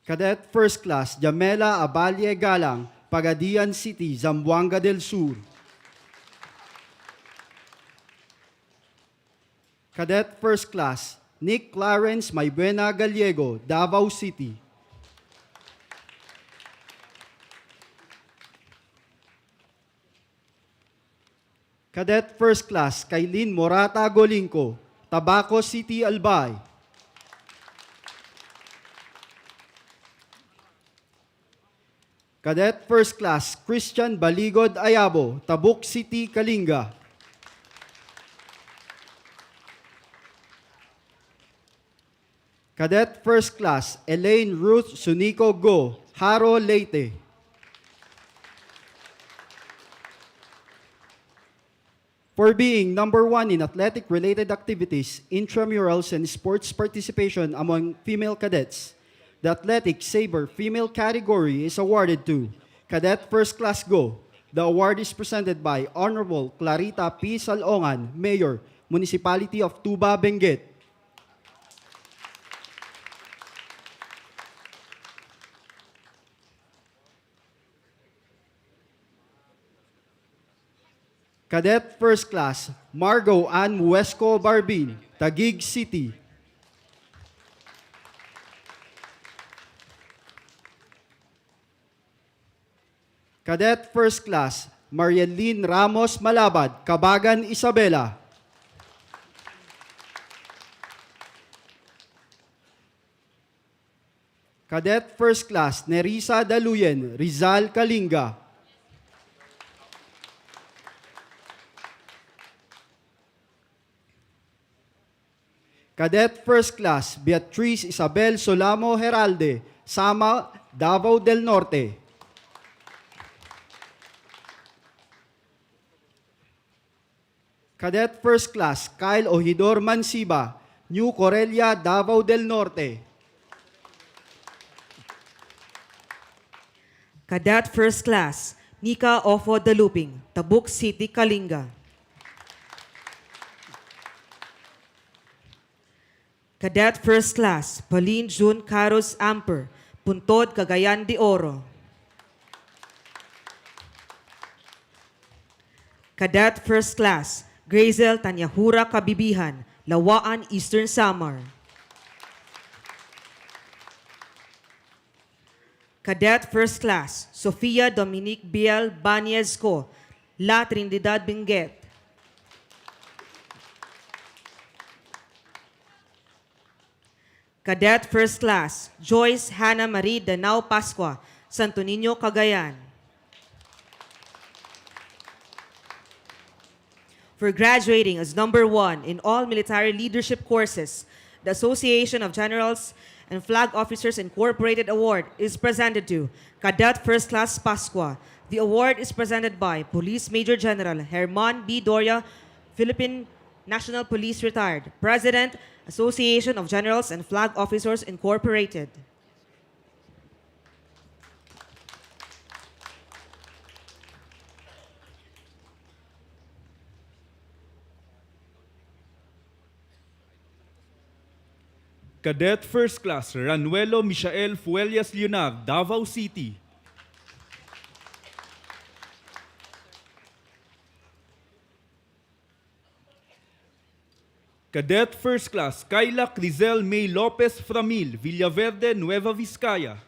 Cadet First Class Jamela Abalie Galang, Pagadian City, Zamboanga del Sur. Cadet First Class Nick Clarence Maybuena Gallego, Davao City. Cadet First Class Kailin Morata Golinco, Tabaco City, Albay. Cadet First Class Christian Baligod Ayabo, Tabuk City, Kalinga. Cadet First Class Elaine Ruth Sunico Go, Haro, Leyte. For being number 1 in athletic-related activities, intramurals, and sports participation among female cadets, the Athletic Saber female category is awarded to Cadet First Class Go. The award is presented by Honorable Clarita P. Salongan, Mayor, Municipality of Tuba, Benguet. Cadet First Class Margo Ann Muesco Barbin, Taguig City. Cadet First Class Marielyn Ramos Malabad, Cabagan, Isabela. Cadet First Class Nerissa Daluyen, Rizal, Kalinga. Cadet First Class Beatriz Isabel Solamo Heralde, Sama, Davao del Norte. Cadet First Class Kyle Ohidor Mansiba, New Corelia, Davao del Norte. Cadet First Class Nika Ofo Daluping, Tabuk City, Kalinga. Cadet First Class Pauline June Caros Amper, Puntod, Cagayan de Oro. Cadet First Class Grazel Tanyahura Kabibihan, Lawaan, Eastern Samar. Cadet First Class Sofia Dominique Biel Baniesco, La Trinidad, Benguet. Cadet First Class Joyce Hannah Marie Danao Pascua, Santo Niño, Cagayan. For graduating as number 1 in all military leadership courses, the Association of Generals and Flag Officers Incorporated Award is presented to Cadet First Class Pascua. The award is presented by Police Major General Herman B. Doria, Philippine National Police Retired, President, Association of Generals and Flag Officers Incorporated. Cadet First Class Ranuelo Michael Fuelias Leonard, Davao City. Cadet First Class Kayla Crizel May Lopez Framil, Villaverde, Nueva Vizcaya.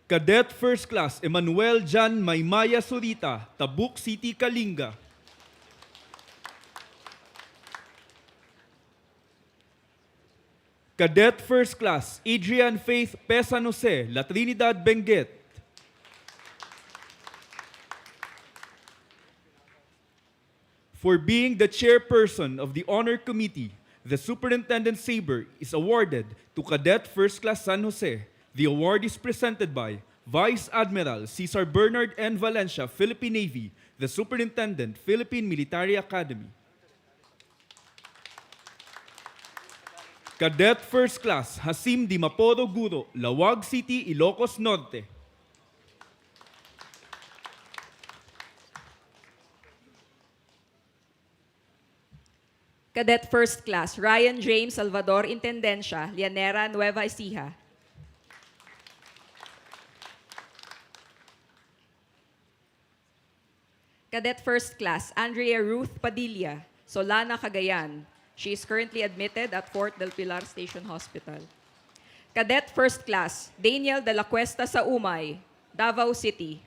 Cadet First Class Emmanuel Jan Maymaya Surita, Tabuk City, Kalinga. Cadet First Class Adrian Faith Pesanose, La Trinidad, Benguet. For being the chairperson of the Honor Committee, the Superintendent Saber is awarded to Cadet First Class San Jose. The award is presented by Vice Admiral Cesar Bernard N. Valencia, Philippine Navy, the Superintendent, Philippine Military Academy. Cadet First Class Hasim Dimaporo Guro, Lawag City, Ilocos Norte. Cadet First Class Ryan James Salvador Intendencia, Llanera, Nueva Ecija. Cadet First Class Andrea Ruth Padilla, Solana, Cagayan. She is currently admitted at Fort del Pilar Station Hospital. Cadet First Class Daniel de la Cuesta Saumay, Davao City.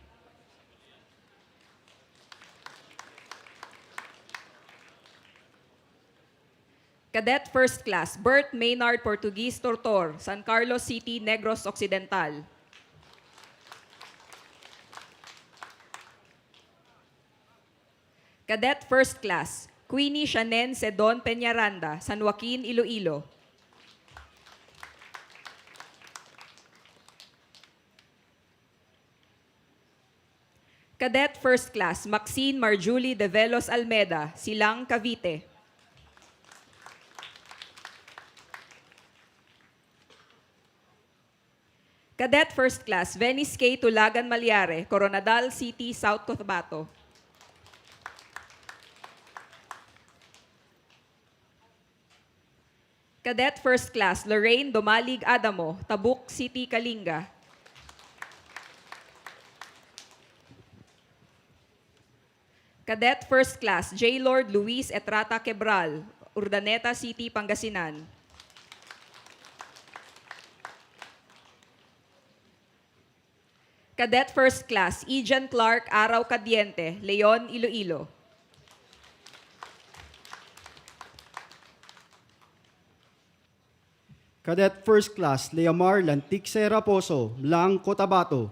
Cadet First Class Bert Maynard Portuguese Tortor, San Carlos City, Negros Occidental. Cadet First Class Queenie Shanen Sedon Peñaranda, San Joaquin, Iloilo. Cadet First Class Maxine Marjulie de Velos Almeda, Silang, Cavite. Cadet First Class Venice K. Tulagan Malyare, Coronadal City, South Cotabato. Cadet First Class Lorraine Domalig Adamo, Tabuk City, Kalinga. Cadet First Class J. Lord Luis Etrata Quebral, Urdaneta City, Pangasinan. Cadet First Class Ejan Clark Araw Cadiente, Leon, Iloilo. Cadet First Class Leomar Lanticse Raposo, Mlang, Cotabato.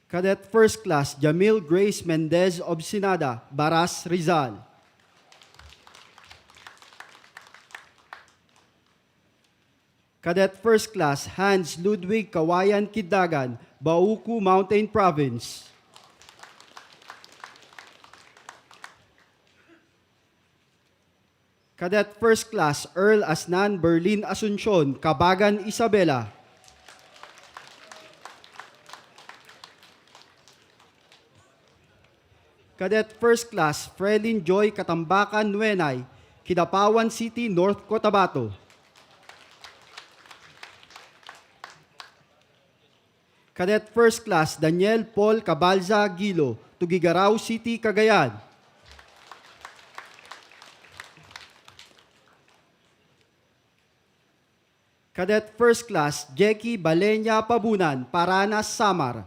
Cadet First Class Jamil Grace Mendez Obsinada, Baras, Rizal. Cadet First Class Hans Ludwig Kawayan Kidagan, Bauku Mountain Province. Cadet First Class Earl Asnan Berlin Asuncion, Cabagan, Isabela. Cadet First Class Frelin Joy Katambakan Nuenay, Kidapawan City, North Cotabato. Cadet First Class Daniel Paul Cabalza Gilo, Tugigaraw City, Cagayan. Cadet First Class Jackie Balenya Pabunan, Paranas, Samar.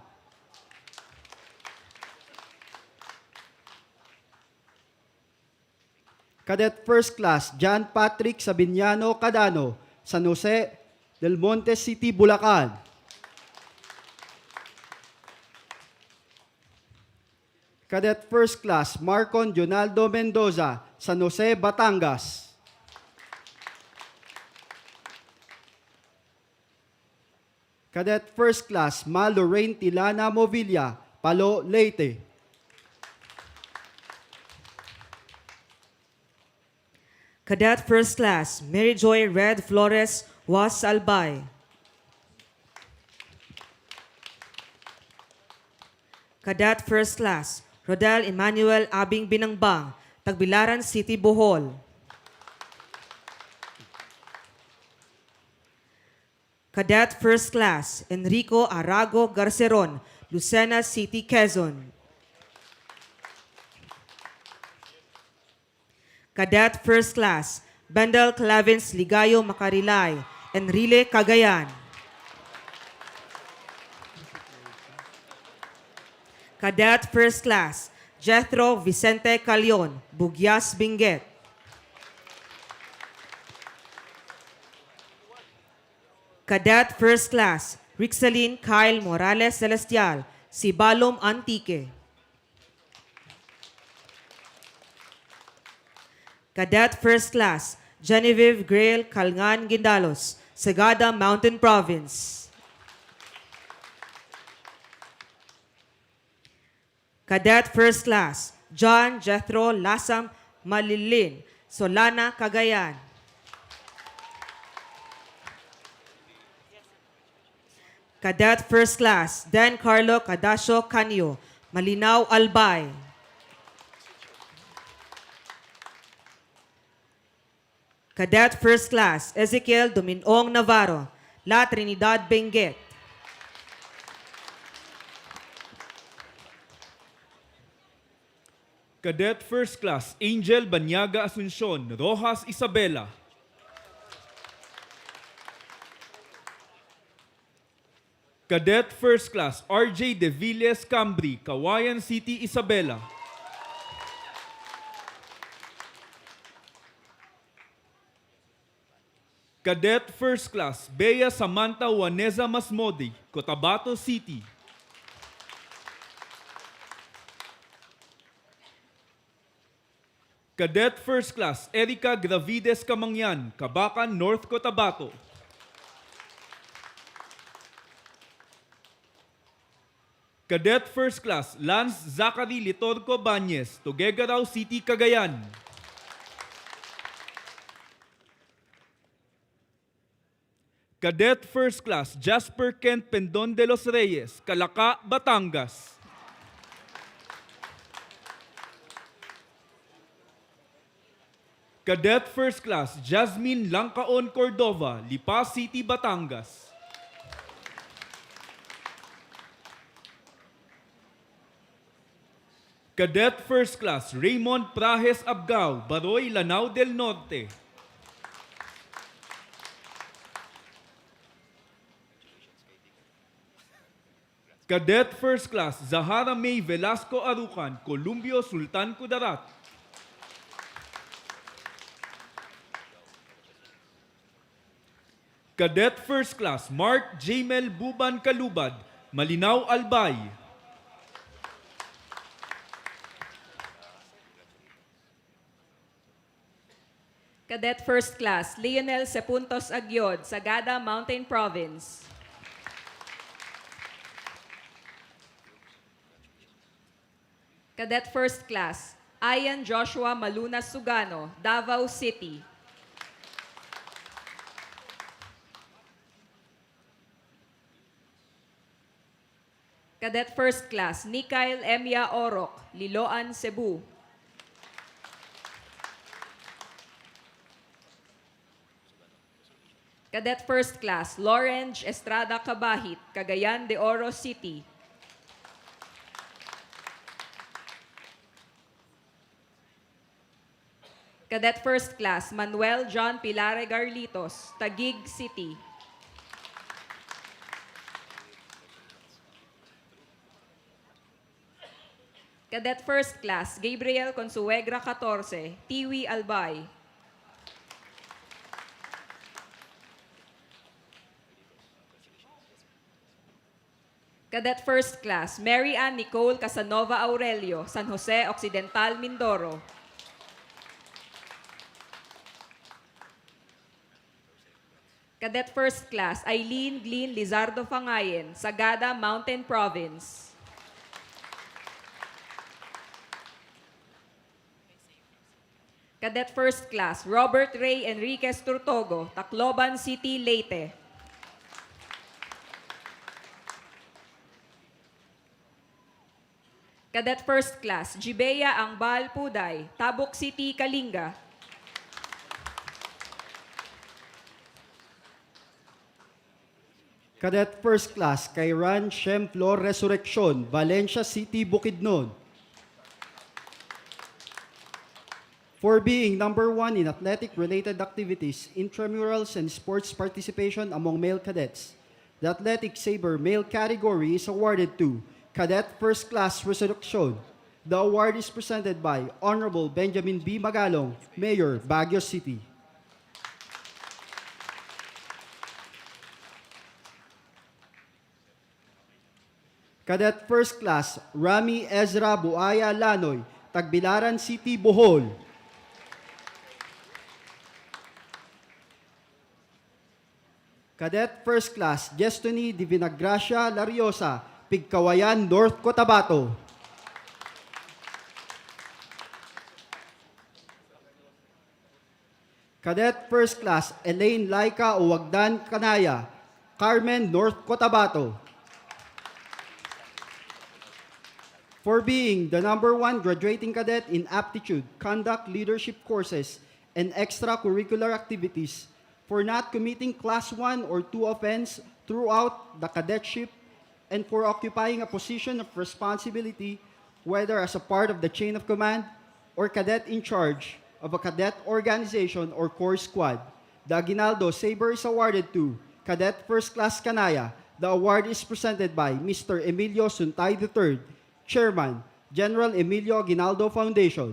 Cadet First Class John Patrick Sabiniano Cadano, San Jose del Monte City, Bulacan. Cadet First Class Marcon Jonaldo Mendoza, San Jose, Batangas. Cadet First Class Ma Lorraine Tilana Movilla, Palo, Leyte. Cadet First Class Mary Joy Red Flores, Was, Albay. Cadet First Class Rodel Emmanuel Abing Binangbang, Tagbilaran City, Bohol. Cadet First Class Enrico Arago Garceron, Lucena City, Quezon. Cadet First Class Bendel Clavins Ligayo Macarilay, Enrile, Cagayan. Cadet First Class Jethro Vicente Calion, Bugyas, Benguet. Cadet First Class Rixaline Kyle Morales Celestial, Sibalom, Antique. Cadet First Class Genevieve Grail Calngan Guindalos, Sagada Mountain Province. Cadet First Class John Jethro Lasam Malilin, Solana, Cagayan. Cadet First Class, Dan Carlo Cadasio Canio, Malinaw, Albay. Cadet First Class, Ezekiel Dominong Navarro, La Trinidad, Benguet. Cadet First Class, Angel Banyaga Asuncion, Rojas Isabela. Cadet First Class, RJ De Villes Cambri, Kawayan City, Isabela. Cadet First Class, Bea Samantha Juaneza Masmodi, Cotabato City. Cadet First Class, Erica Gravides Camangyan, Cabacan, North Cotabato. Cadet First Class, Lance Zachary Litorco Bañez, Tuguegarao City, Cagayan. Cadet First Class, Jasper Kent Pendon de los Reyes, Calaca, Batangas. Cadet First Class, Jasmine Lancaon Cordova, Lipa City, Batangas. Cadet First Class, Raymond Prajes Abgao, Baroy, Lanao del Norte. Cadet First Class, Zahara May Velasco Arucan, Columbio, Sultan Kudarat. Cadet First Class, Mark Jamel Buban Kalubad, Malinaw, Albay. Cadet First Class, Lionel Sepuntos Agyod, Sagada Mountain Province. Cadet First Class, Ian Joshua Maluna Sugano, Davao City. Cadet First Class, Nikail Emia Orok, Liloan, Cebu. Cadet First Class, Lawrence Estrada Cabahit, Cagayan de Oro City. Cadet First Class, Manuel John Pilare Garlitos, Taguig City. Cadet First Class, Gabriel Consuegra 14, Tiwi, Albay. Cadet First Class, Mary Ann Nicole Casanova Aurelio, San Jose Occidental, Mindoro. Cadet First Class, Eileen Glyn Lizardo Fangayen, Sagada Mountain Province. Cadet First Class, Robert Ray Enriquez Turtogo, Tacloban City, Leyte. Cadet First Class, Jibea Angbal Puday, Tabuk City, Kalinga. Cadet First Class, Kairan Shem Flor Resurrection, Valencia City, Bukidnon. For being number 1 in athletic-related activities, intramurals, and sports participation among male cadets, the Athletic Saber male category is awarded to Cadet First Class Resurrection. The award is presented by Honorable Benjamin B. Magalong, Mayor, Baguio City. Cadet First Class, Rami Ezra Buaya Lanoy, Tagbilaran City, Bohol. Cadet First Class, Destiny Divinagracia Lariosa, Pigkawayan, North Cotabato. Cadet First Class Elaine Laika Uwagdan Kanaya, Carmen, North Cotabato. For being the #1 graduating cadet in aptitude, conduct, leadership courses, and extracurricular activities, for not committing Class 1 or 2 offense throughout the cadetship, and for occupying a position of responsibility, whether as a part of the chain of command or cadet in charge of a cadet organization or corps squad. The Aguinaldo Saber is awarded to Cadet First Class Kanaya. The award is presented by Mr. Emilio Suntay III, Chairman, General Emilio Aguinaldo Foundation.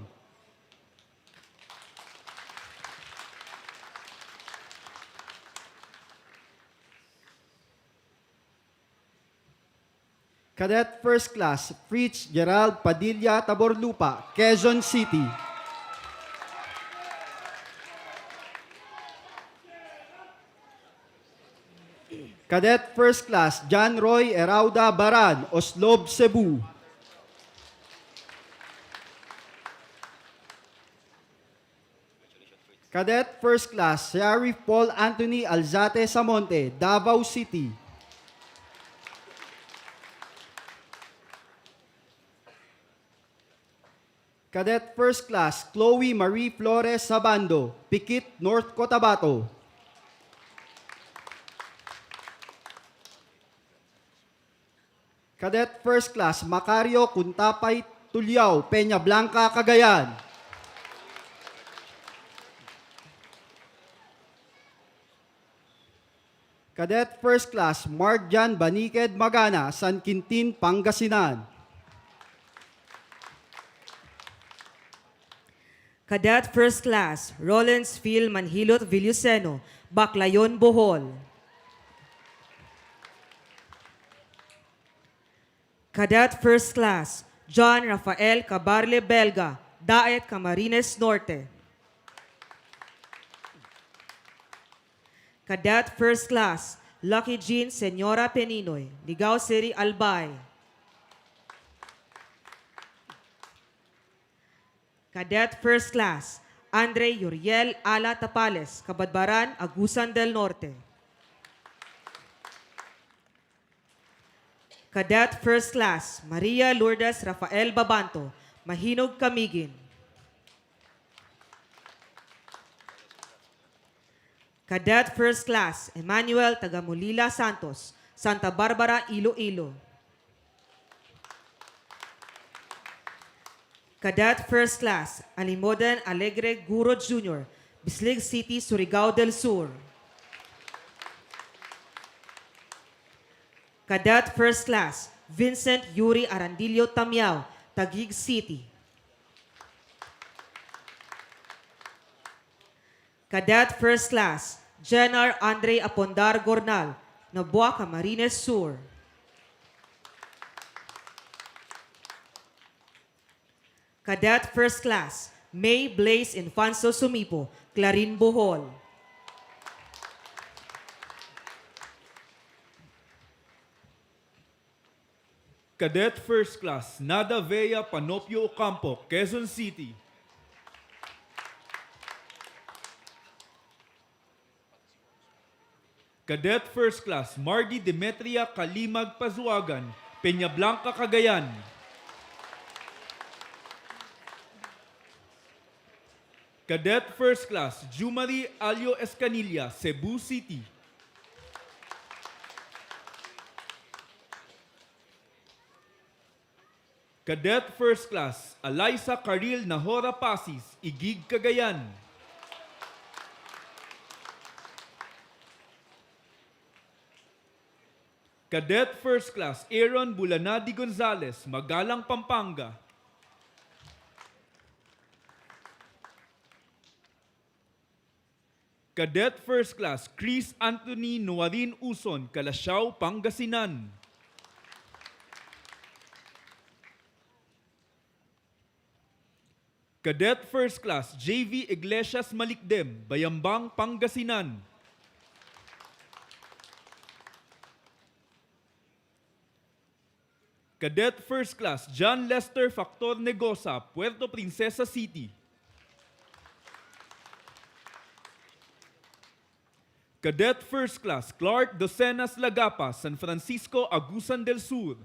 Cadet First Class Fritz Gerald Padilla Taborlupa, Quezon City. Cadet First Class John Roy Erauda Baran, Oslob, Cebu. Cadet First Class Sheriff Paul Anthony Alzate Samonte, Davao City. Cadet First Class Chloe Marie Flores Sabando, Pikit, North Cotabato. Cadet First Class Macario Kuntapay Tulyao, Peña Blanca, Cagayan. Cadet First Class Mark Jan Baniked Magana, San Quintin, Pangasinan. Cadet First Class Rollins Phil Manhilot Villuceno, Baclayon, Bohol. Cadet First Class John Rafael Cabarle Belga, Daet, Camarines Norte. Cadet First Class Lucky Jean Senora Peninoy, Ligao City, Albay. Cadet First Class Andre Yuriel Ala Tapales, Cabadbaran, Agusan del Norte. Cadet First Class Maria Lourdes Rafael Babanto, Mahinog, Camiguin. Cadet First Class Emmanuel Tagamulila Santos, Santa Barbara, Iloilo. Cadet First Class Alimoden Alegre Guro Jr., Bislig City, Surigao del Sur. Cadet First Class Vincent Yuri Arandillo Tamiao, Taguig City. Cadet First Class Jenar Andre Apondar Gornal, Nabua, Camarines Sur. Cadet First Class May Blaze Infanso Sumipo, Clarin, Bohol. Cadet First Class Nada Vea Panopio Ocampo, Quezon City. Cadet First Class Margie Demetria Kalimag Pazuagan, Peña Blanca, Cagayan. Cadet First Class Jumari Alio Escanilla, Cebu City. Cadet First Class Alaysa Karil Nahora Pasis, Igig, Cagayan. Cadet First Class Aaron Bulanadi Gonzalez, Magalang, Pampanga. Cadet First Class Chris Anthony Nuarin Uson, Calasiao, Pangasinan. Cadet First Class JV Iglesias Malikdem, Bayambang, Pangasinan. Cadet First Class John Lester Factor Negosa, Puerto Princesa City. Cadet First Class Clark Docenas Lagapa, San Francisco, Agusan del Sur.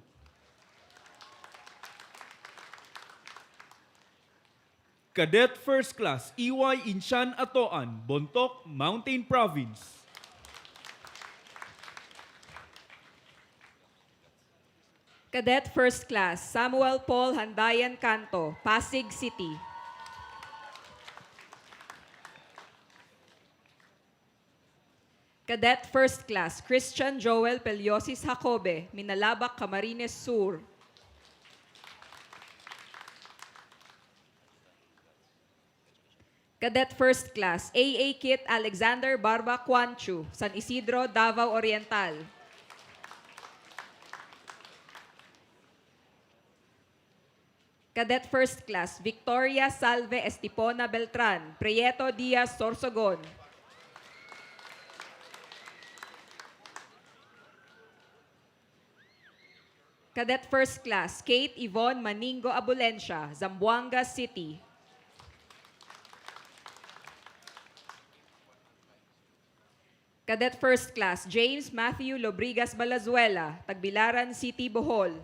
Cadet First Class EY Inshan Atoan, Bontoc, Mountain Province. Cadet First Class Samuel Paul Handayan Canto, Pasig City. Cadet First Class Christian Joel Peliosis Jacobe, Minalabak, Camarines Sur. Cadet First Class AA Kit Alexander Barba Quanchu, San Isidro, Davao Oriental. Cadet First Class Victoria Salve Estipona Beltran, Prieto Diaz Sorsogon. Cadet First Class Kate Yvonne Maningo Abulencia, Zamboanga City. Cadet First Class James Matthew Lobrigas Balazuela, Tagbilaran City, Bohol.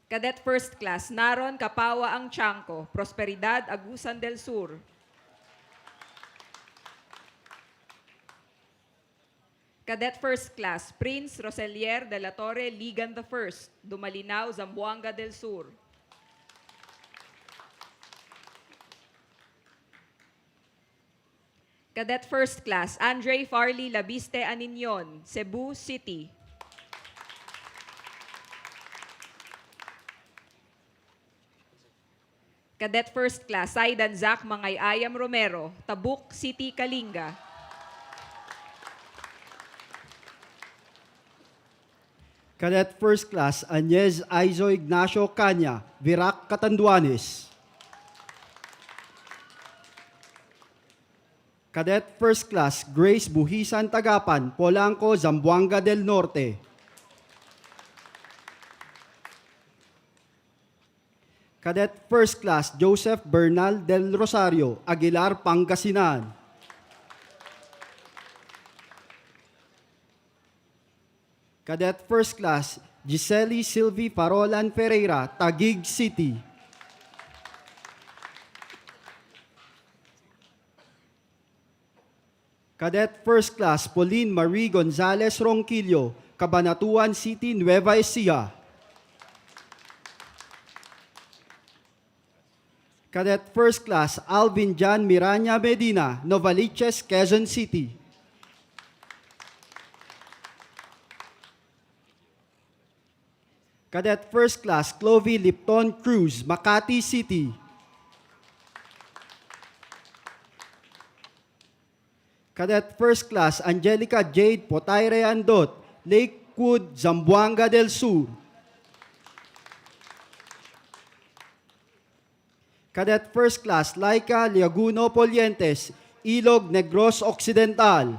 Cadet First Class Naron Kapawa Ang Chanco, Prosperidad, Agusan del Sur. Cadet First Class Prince Roselier de la Torre Ligan I, Dumalinaw, Zamboanga del Sur. Cadet First Class Andre Farley Labiste Aninion, Cebu City. Cadet First Class Saidan Zach Mangayayam Romero, Tabuk City, Kalinga. Cadet First Class Añez Aizo Ignacio Caña, Virac, Catanduanes. Cadet First Class Grace Buhisan Tagapan, Polanco, Zamboanga del Norte. Cadet First Class Joseph Bernal del Rosario, Aguilar, Pangasinan. Cadet First Class Giseli Sylvie Parolan Ferreira, Taguig City. Cadet First Class Pauline Marie Gonzalez Ronquillo, Cabanatuan City, Nueva Ecija. Cadet First Class Alvin John Miranya Medina, Novaliches, Quezon City. Cadet First Class Clovy Lipton Cruz, Makati City. Cadet First Class Angelica Jade Potayre Andot, Lakewood, Zamboanga del Sur. Cadet First Class Laika Liaguno Polientes, Ilog Negros Occidental.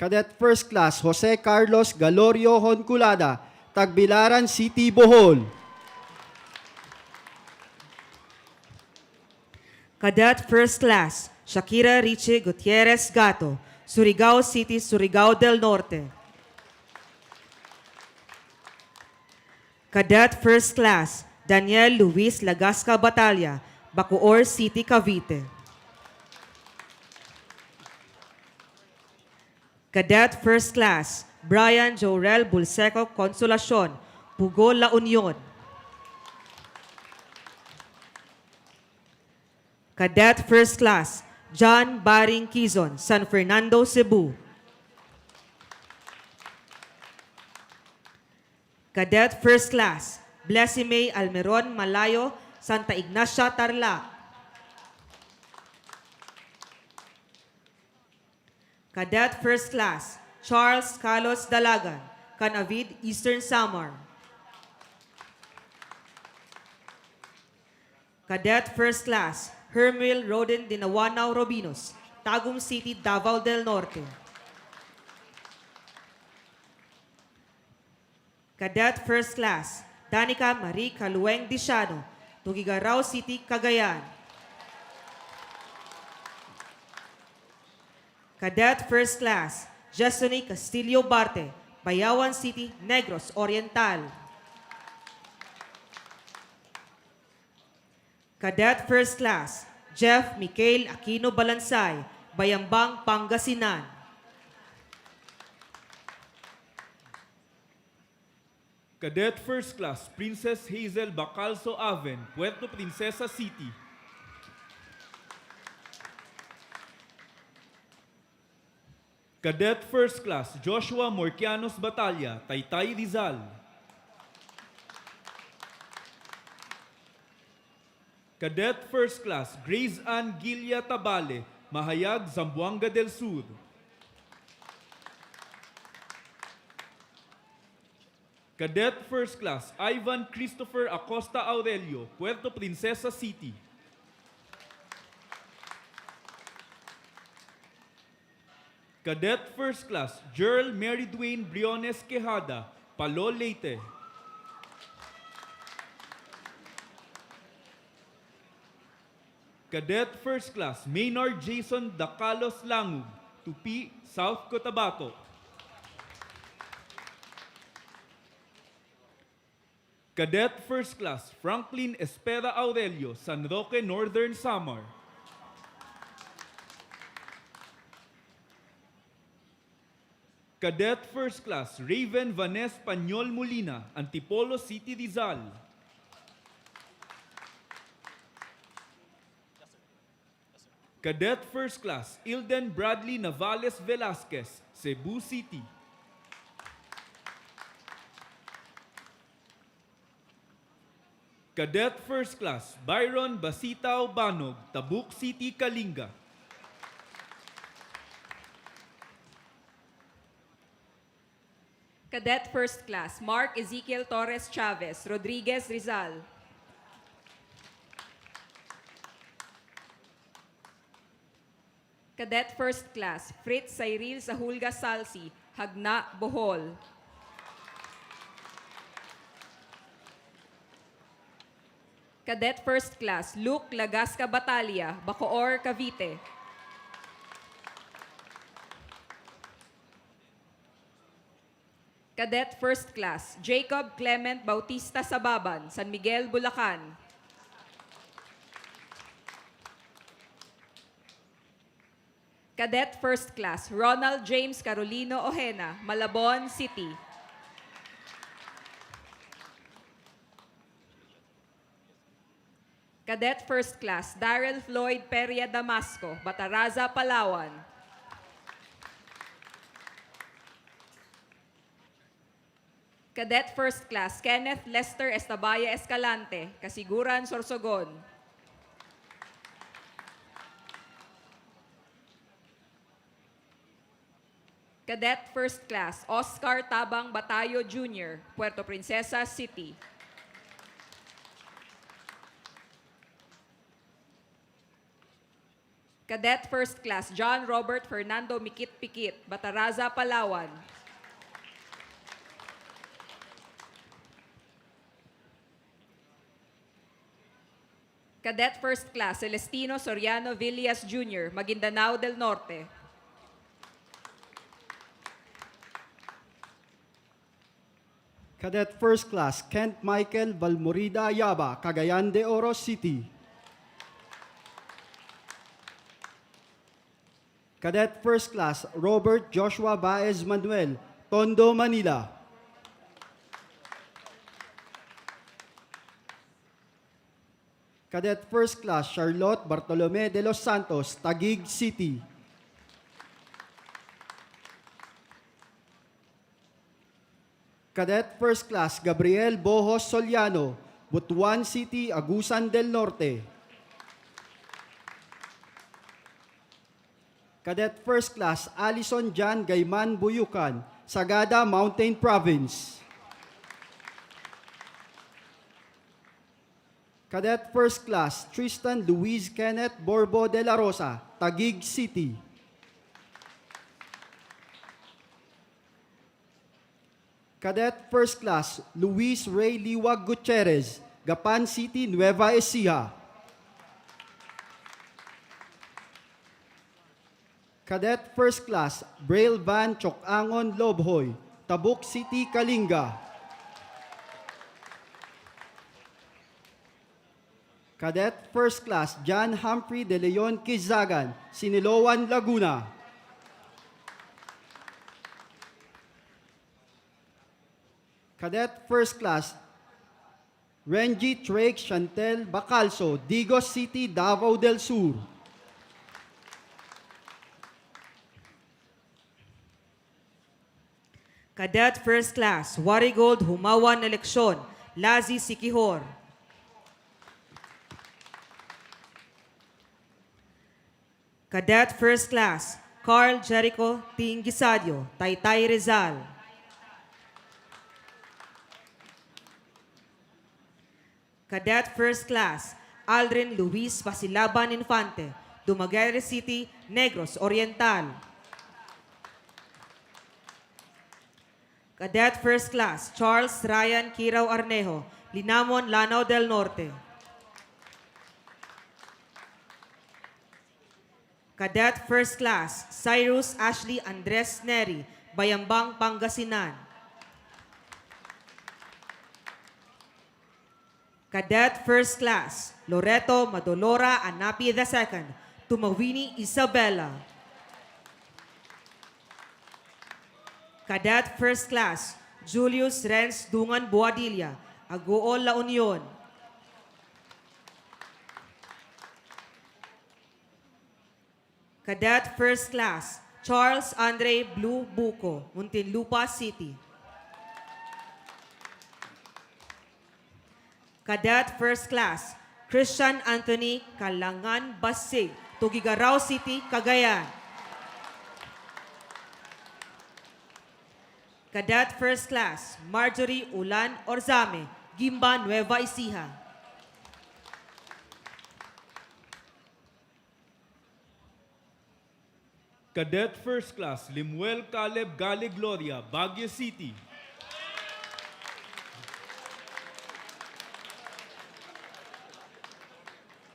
Cadet First Class Jose Carlos Galorio Honculada, Tagbilaran City, Bohol. Cadet First Class Shakira Richie Gutierrez Gato, Surigao City, Surigao del Norte. Cadet First Class Daniel Luis Lagasca Batalla, Bacoor City, Cavite. Cadet First Class Brian Jorel Bulseco Consolacion, Pugo, La Union. Cadet First Class John Baring Quizon, San Fernando, Cebu. Cadet First Class Blessime Almeron Malayo, Santa Ignacia, Tarlac. Cadet First Class Charles Carlos Dalagan, Canavid, Eastern Samar. Cadet First Class Hermil Roden Dinawanao Robinos, Tagum City, Davao del Norte. Cadet First Class, Danica Marie Calueng Disiano, Tugigaraw City, Cagayan. Cadet First Class, Jestony Castillo Barte, Bayawan City, Negros Oriental. Cadet First Class, Jeff Mikael Aquino Balansay, Bayambang, Pangasinan. Cadet First Class, Princess Hazel Bacalso Aven, Puerto Princesa City. Cadet First Class, Joshua Morquianos Batalla, Taytay Rizal. Cadet First Class, Grace Ann Gilia Tabale, Mahayag, Zamboanga del Sur. Cadet First Class, Ivan Christopher Acosta Aurelio, Puerto Princesa City. Cadet First Class, Jerl Mary Dwayne Briones Quejada, Palo Leyte. Cadet First Class, Maynard Jason Dacalos Langub, Tupi, South Cotabato. Cadet First Class, Franklin Espera Aurelio, San Roque, Northern Samar. Cadet First Class, Raven Vanes Pañol Molina, Antipolo City, Rizal. Cadet First Class, Ilden Bradley Navales Velasquez, Cebu City. Cadet First Class, Byron Basitao Banog, Tabuk City, Kalinga. Cadet First Class, Mark Ezekiel Torres Chavez, Rodriguez, Rizal. Cadet First Class, Fritz Cyril Sahulga Salsi, Hagna, Bohol. Cadet First Class, Luke Lagasca Batalia, Bacoor, Cavite. Cadet First Class, Jacob Clement Bautista Sababan, San Miguel, Bulacan. Cadet First Class, Ronald James Carolino Ojena, Malabon City. Cadet First Class, Daryl Floyd Peria Damasco, Bataraza, Palawan. Cadet First Class, Kenneth Lester Estabaya Escalante, Kasiguran, Sorsogon. Cadet First Class, Oscar Tabang Batayo Jr., Puerto Princesa City. Cadet First Class, John Robert Fernando Mikit Pikit, Bataraza, Palawan. Cadet First Class, Celestino Soriano Villas Jr., Maguindanao del Norte. Cadet First Class, Kent Michael Valmorida Yaba, Cagayan de Oro City. Cadet First Class, Robert Joshua Baez Manuel, Tondo, Manila. Cadet First Class, Charlotte Bartolome de los Santos, Taguig City. Cadet First Class, Gabriel Bojos Soliano, Butuan City, Agusan del Norte. Cadet First Class, Alison Jan Gayman Buyukan, Sagada Mountain Province. Cadet First Class, Tristan Luis Kenneth Borbo de la Rosa, Taguig City. Cadet First Class Luis Ray Liwag Gutierrez, Gapan City, Nueva Ecija. Cadet First Class Braille Van Chokangon Lobhoy, Tabuk City, Kalinga. Cadet First Class John Humphrey De Leon Kizagan, Siniloan, Laguna. Cadet First Class Renji Drake Chantel Bacalso, Digos City, Davao del Sur. Cadet First Class Warigold Humawan Eleksyon, Lazi Sikihor. Cadet First Class Carl Jericho Tingisadio, Taytay Rizal. Cadet First Class Aldrin Luis Pasilaban Infante, Dumaguete City, Negros Oriental. Cadet First Class Charles Ryan Kirao Arnejo, Linamon, Lanao del Norte. Cadet First Class Cyrus Ashley Andres Neri, Bayambang, Pangasinan. Cadet First Class Loreto Madolora Anapi II, Tumawini, Isabela. Cadet First Class Julius Renz Dungan Boadilla, Agool, La Union. Cadet First Class Charles Andre Blue Buko, Muntinlupa City. Cadet First Class Christian Anthony Kalangan Basig, Tugigaraw City, Cagayan. Cadet First Class Marjorie Ulan Orzame, Gimba, Nueva Ecija. Cadet First Class Limuel Caleb Gale Gloria, Baguio City.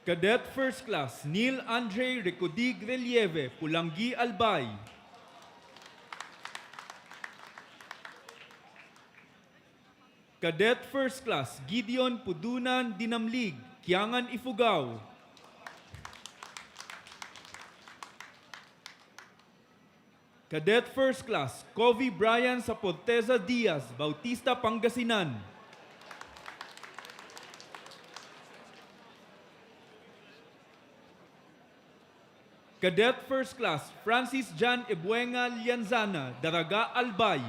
Cadet First Class Neil Andre Recodig Relieve, Pulangi, Albay. Cadet First Class Gideon Pudunan Dinamlig, Kiangan, Ifugao. Cadet First Class Covey Brian Sapoteza Diaz, Bautista, Pangasinan. Cadet First Class Francis Jan Ebuenga Lianzana, Daraga, Albay.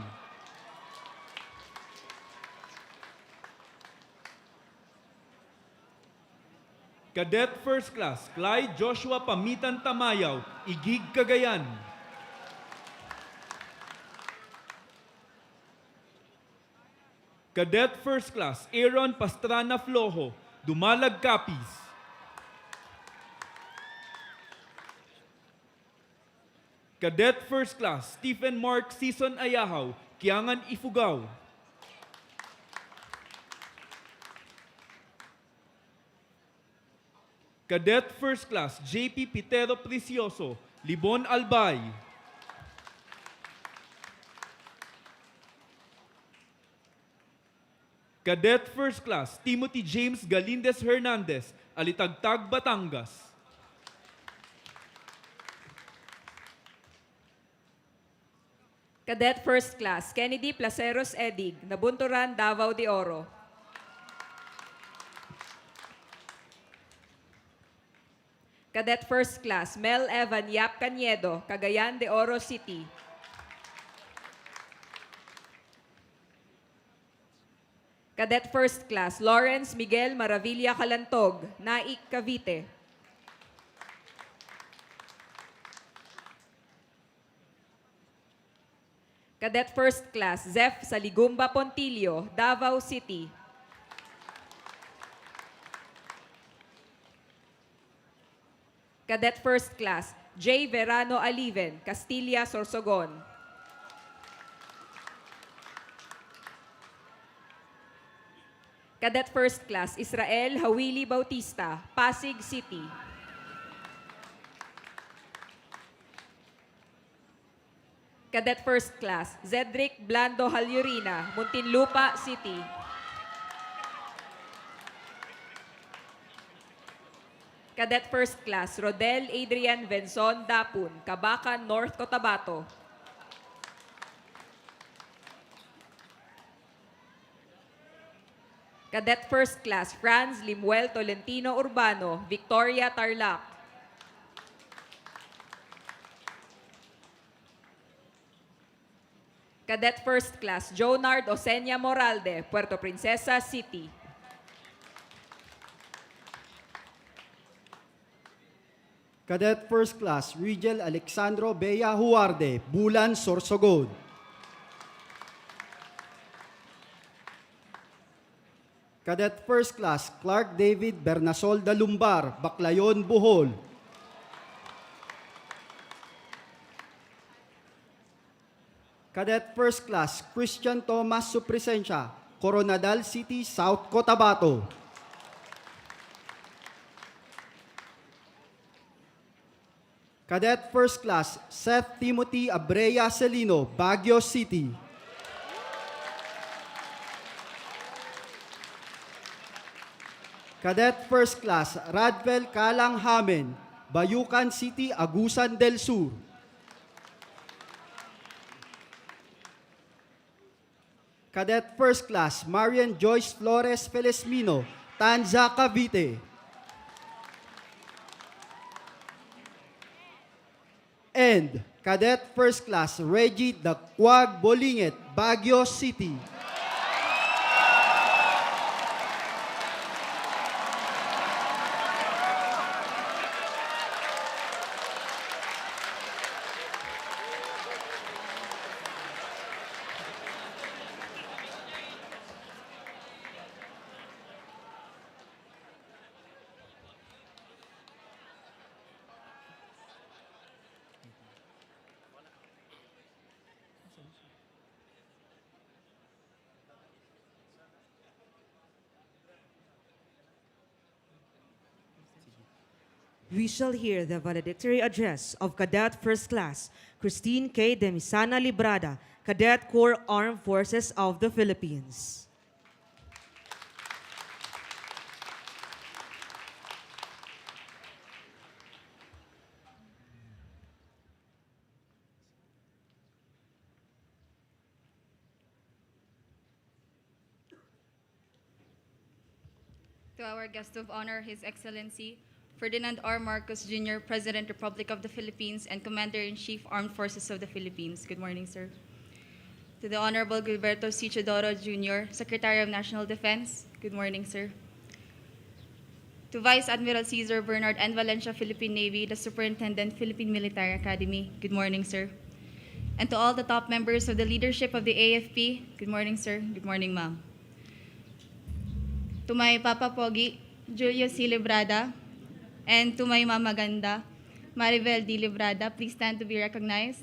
Cadet First Class Clyde Joshua Pamitan Tamayaw, Igig, Cagayan. Cadet First Class Aaron Pastrana Flojo, Dumalag, Capiz. Cadet First Class Stephen Mark Season Ayahaw, Kiangan, Ifugao. Cadet First Class JP Pitero Precioso, Libon, Albay. Cadet First Class Timothy James Galindez Hernandez, Alitagtag, Batangas. Cadet First Class Kennedy Placeros Edig, Nabunturan, Davao de Oro. Cadet First Class Mel Evan Yap Caniedo, Cagayan de Oro City. Cadet First Class Lawrence Miguel Maravilla Calantog, Naik, Cavite. Cadet First Class Zeph Saligumba Pontilio, Davao City. Cadet First Class J. Verano Aliven, Castilla, Sorsogon. Cadet First Class Israel Hawili Bautista, Pasig City. Cadet First Class Zedric Blando Halyurina, Muntinlupa City. Cadet First Class Rodel Adrian Venzon Dapun, Cabacan, North Cotabato. Cadet First Class Franz Limuel Tolentino Urbano, Victoria, Tarlac. Cadet First Class Jonard Osenia Moralde, Puerto Princesa City. Cadet First Class Rigel Alexandro Bea Huarde, Bulan, Sorsogon. Cadet First Class Clark David Bernasol Dalumbar, Baclayon, Bohol. Cadet First Class Christian Thomas Supresencia, Coronadal City, South Cotabato. Cadet First Class Seth Timothy Abreya Celino, Baguio City. Cadet First Class Radvel Kalang Hamen, Bayucan City, Agusan del Sur. Cadet First Class Marian Joyce Flores Felesmino, Tanza, Cavite. And Cadet First Class Reggie Daquag Bolinget, Baguio City. We shall hear the valedictory address of Cadet First Class Christine K. Demisana Librada, Cadet Corps Armed Forces of the Philippines. To our guest of honor, His Excellency Ferdinand R. Marcos Jr., President, Republic of the Philippines, and Commander-in-Chief, Armed Forces of the Philippines. Good morning, sir. To the Honorable Gilberto C. Chodoro Jr., Secretary of National Defense. Good morning, sir. To Vice Admiral Cesar Bernard N. Valencia, Philippine Navy, the Superintendent, Philippine Military Academy. Good morning, sir. And to all the top members of the leadership of the AFP. Good morning, sir. Good morning, ma'am. To my Papa Pogi, Julius C. Librada, and to my Mama Ganda, Maribel D. Librada, please stand to be recognized.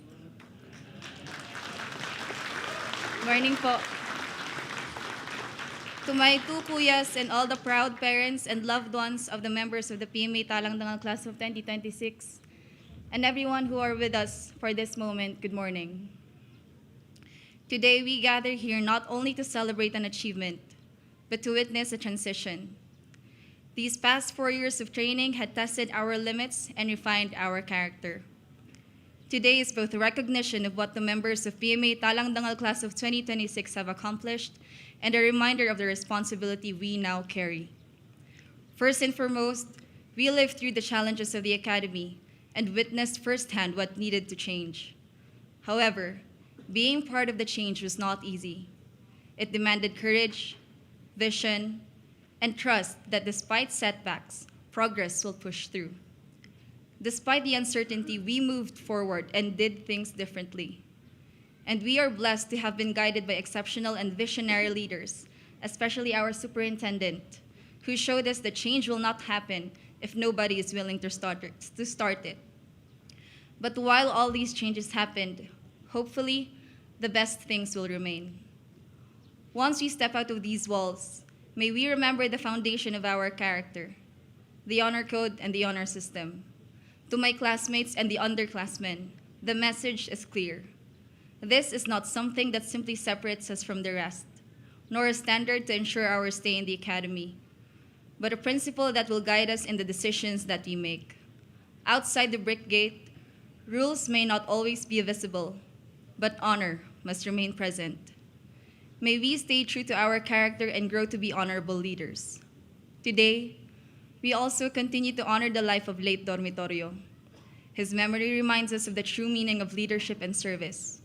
Morning po. To my two kuyas and all the proud parents and loved ones of the members of the PMA Talang Dangal class of 2026, and everyone who are with us for this moment, good morning. Today we gather here not only to celebrate an achievement, but to witness a transition. These past 4 years of training had tested our limits and refined our character. Today is both a recognition of what the members of PMA Talang Dangal class of 2026 have accomplished and a reminder of the responsibility we now carry. First and foremost, we lived through the challenges of the academy and witnessed firsthand what needed to change. However, being part of the change was not easy. It demanded courage, vision, and trust that despite setbacks, progress will push through. Despite the uncertainty, we moved forward and did things differently. And we are blessed to have been guided by exceptional and visionary leaders, especially our superintendent, who showed us that change will not happen if nobody is willing to start it. But while all these changes happened, hopefully, the best things will remain. Once we step out of these walls, may we remember the foundation of our character, the honor code and the honor system. To my classmates and the underclassmen, the message is clear. This is not something that simply separates us from the rest, nor a standard to ensure our stay in the academy, but a principle that will guide us in the decisions that we make. Outside the brick gate, rules may not always be visible, but honor must remain present. May we stay true to our character and grow to be honorable leaders. Today, we also continue to honor the life of late Dormitorio. His memory reminds us of the true meaning of leadership and service.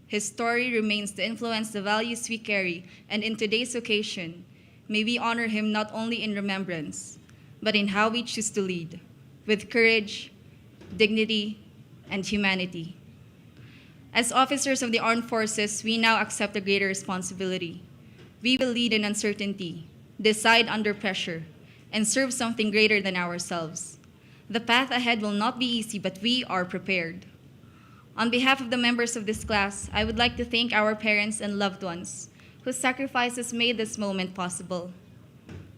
His story remains to influence the values we carry, and in today's occasion, may we honor him not only in remembrance, but in how we choose to lead, with courage, dignity, and humanity. As officers of the armed forces, we now accept a greater responsibility. We will lead in uncertainty, decide under pressure, and serve something greater than ourselves. The path ahead will not be easy, but we are prepared. On behalf of the members of this class, I would like to thank our parents and loved ones whose sacrifices made this moment possible.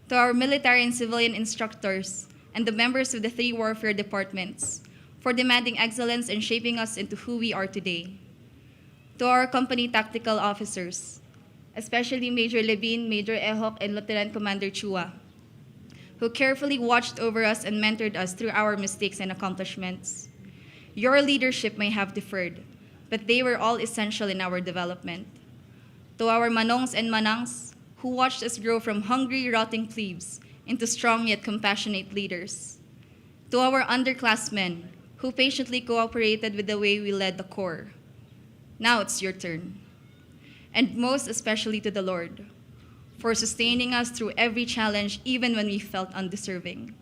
To our military and civilian instructors and the members of the 3 warfare departments for demanding excellence and shaping us into who we are today. To our company tactical officers, especially Major Levin, Major Ehok, and Lieutenant Commander Chua, who carefully watched over us and mentored us through our mistakes and accomplishments. Your leadership may have differed, but they were all essential in our development. To our manongs and manangs, who watched us grow from hungry, rotting plebes into strong yet compassionate leaders. To our underclassmen, who patiently cooperated with the way we led the Corps. Now it's your turn. And most especially to the Lord, for sustaining us through every challenge, even when we felt undeserving,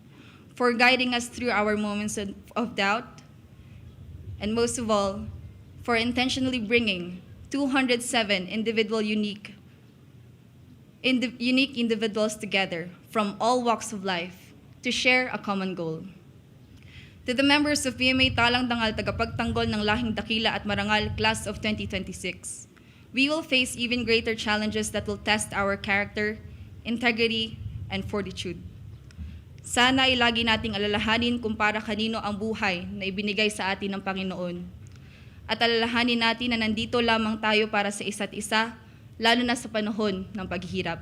for guiding us through our moments of doubt, and most of all, for intentionally bringing 207 unique individuals together from all walks of life to share a common goal. To the members of PMA Talang Dangal, Tagapagtanggol ng Lahing Dakila at Marangal Class of 2026, we will face even greater challenges that will test our character, integrity, and fortitude. Sana ay lagi nating alalahanin kung para kanino ang buhay na ibinigay sa atin ng Panginoon. At alalahanin natin na nandito lamang tayo para sa isa't isa, lalo na sa panahon ng paghihirap.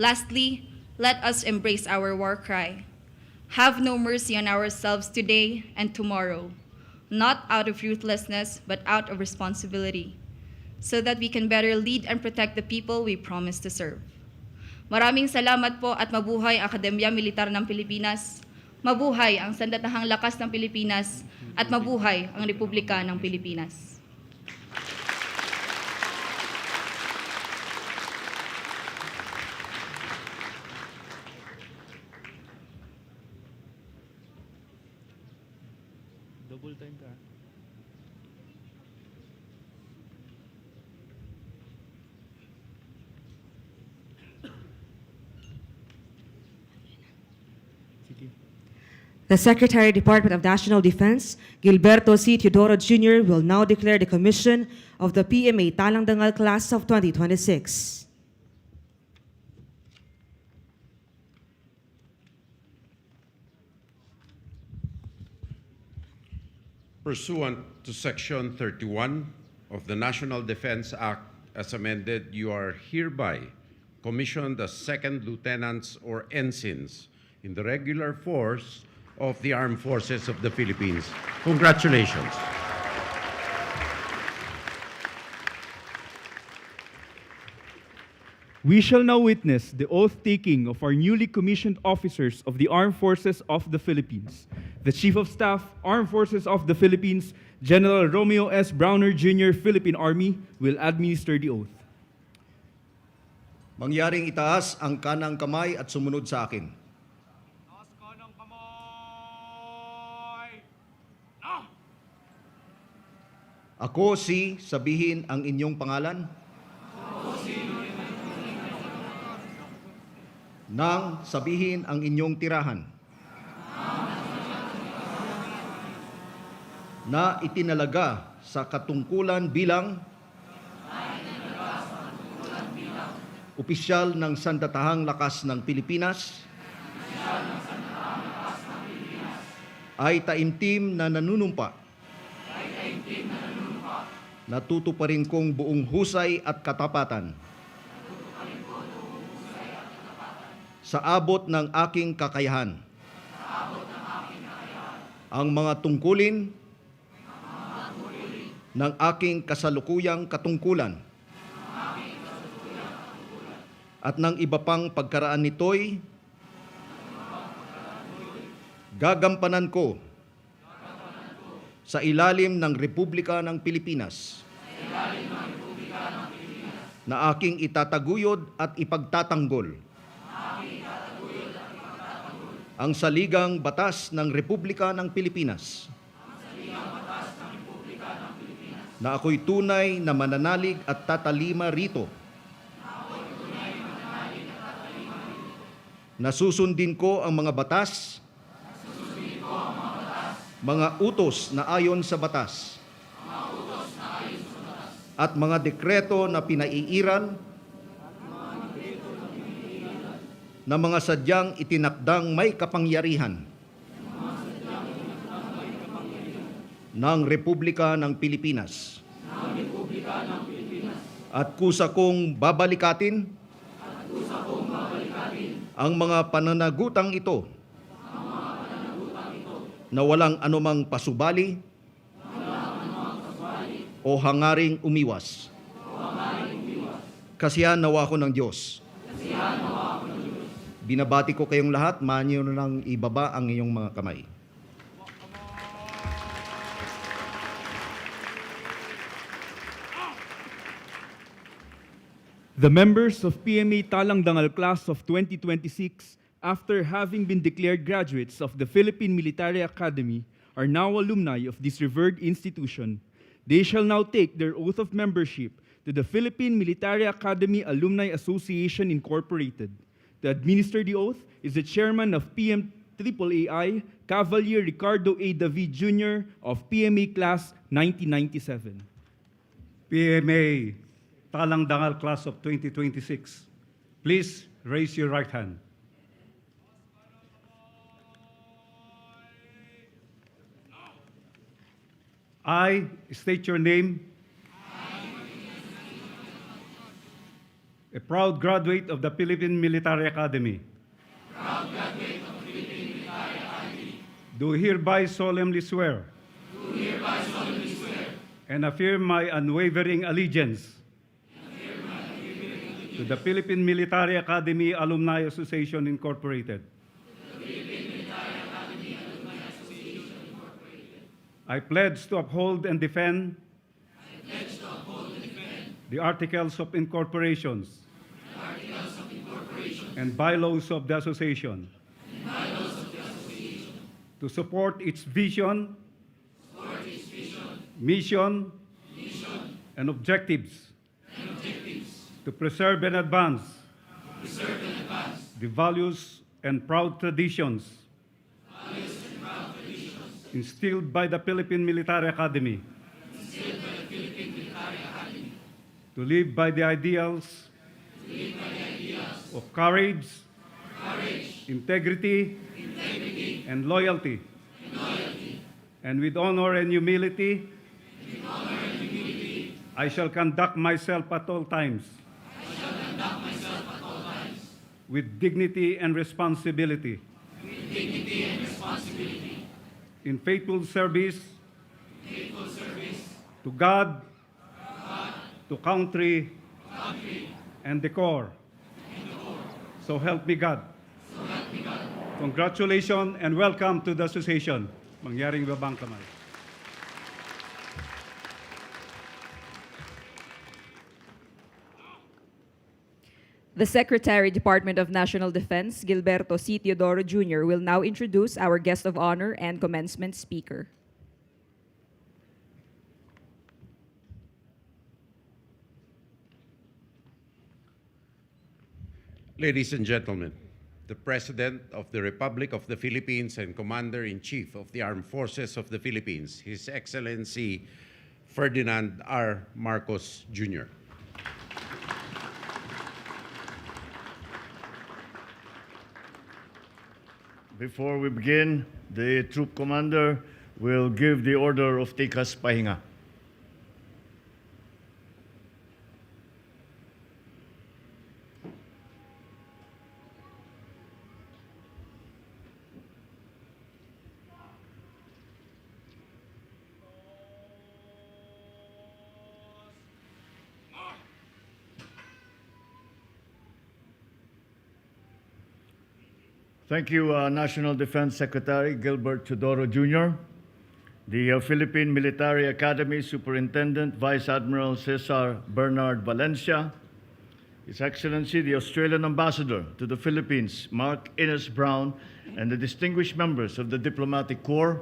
Lastly, let us embrace our war cry. Have no mercy on ourselves today and tomorrow, not out of ruthlessness, but out of responsibility, so that we can better lead and protect the people we promise to serve. Maraming salamat po at mabuhay ang Akademya Militar ng Pilipinas, mabuhay ang Sandatahang Lakas ng Pilipinas, at mabuhay ang Republika ng Pilipinas. Double time ka. The Secretary, Department of National Defense, Gilberto C. Teodoro Jr., will now declare the commission of the PMA Talang Dangal Class of 2026. Pursuant to Section 31 of the National Defense Act as amended, you are hereby commissioned as second lieutenants or ensigns in the regular force of the Armed Forces of the Philippines. Congratulations. We shall now witness the oath-taking of our newly commissioned officers of the Armed Forces of the Philippines. The Chief of Staff, Armed Forces of the Philippines, General Romeo S. Browner Jr., Philippine Army, will administer the oath. Mangyaring itaas ang kanang kamay at sumunod sa akin. Taas kanang kamay! Ah! Ako si sabihin ang inyong pangalan. Nang sabihin ang inyong tirahan. Na itinalaga sa katungkulan bilang opisyal ng Sandatahang Lakas ng Pilipinas, ay taimtim na nanunumpa na tutuparin kong buong husay at katapatan sa abot ng aking kakayahan ang mga tungkulin ng aking kasalukuyang katungkulan at ng iba pang pagkaraan nito'y gagampanan ko sa ilalim ng Republika ng Pilipinas na aking itataguyod at ipagtatanggol ang saligang batas ng Republika ng Pilipinas na ako'y tunay na mananalig at tatalima rito, na susundin ko ang mga batas, mga utos na ayon sa batas, at mga dekreto na pinaiiral na mga sadyang itinakdang may kapangyarihan ng Republika ng Pilipinas. At kusa kong babalikatin ang mga pananagutang ito na walang anumang pasubali o hangaring umiwas. Kasiyahan nawa ko ng Diyos. Binabati ko kayong lahat, manyo nang ibaba ang iyong mga kamay. The members of PMA Talang Dangal class of 2026, after having been declared graduates of the Philippine Military Academy, are now alumni of this revered institution. They shall now take their oath of membership to the Philippine Military Academy Alumni Association Incorporated. To administer the oath is the chairman of PMAAI, Cavalier Ricardo A. David Jr. of PMA Class 1997. PMA Talang Dangal class of 2026. Please raise your right hand. I state your name. A proud graduate of the Philippine Military Academy. Do hereby solemnly swear. And affirm my unwavering allegiance to the Philippine Military Academy Alumni Association Incorporated. I pledge to uphold and defend the Articles of Incorporations and bylaws of the Association, to support its vision, mission, and objectives, to preserve and advance the values and proud traditions instilled by the Philippine Military Academy, to live by the ideals of courage, integrity, and loyalty, and with honor and humility, I shall conduct myself at all times with dignity and responsibility, in faithful service to God, to country, and the corps. So help me God. Congratulations and welcome to the association. Mangyaring babang kamay. The Secretary, Department of National Defense, Gilberto C. Teodoro Jr., will now introduce our guest of honor and commencement speaker. Ladies and gentlemen, the President of the Republic of the Philippines and Commander-in-Chief of the Armed Forces of the Philippines, His Excellency Ferdinand R. Marcos Jr. Before we begin, the troop commander will give the order of Tikas Pahinga. Thank you, National Defense Secretary Gilbert Teodoro Jr., the Philippine Military Academy Superintendent Vice Admiral Cesar Bernard Valencia, His Excellency the Australian Ambassador to the Philippines, Mark Innes Brown, and the distinguished members of the Diplomatic Corps,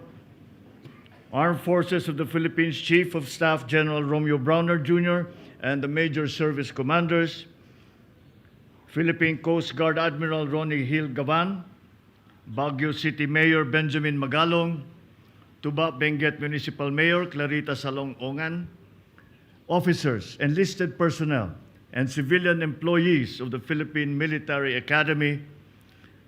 Armed Forces of the Philippines Chief of Staff General Romeo Browner Jr., and the Major Service Commanders, Philippine Coast Guard Admiral Ronnie Hill Gavan, Baguio City Mayor Benjamin Magalong, Tuba Benguet Municipal Mayor Clarita Salong-Ongan, officers, enlisted personnel, and civilian employees of the Philippine Military Academy,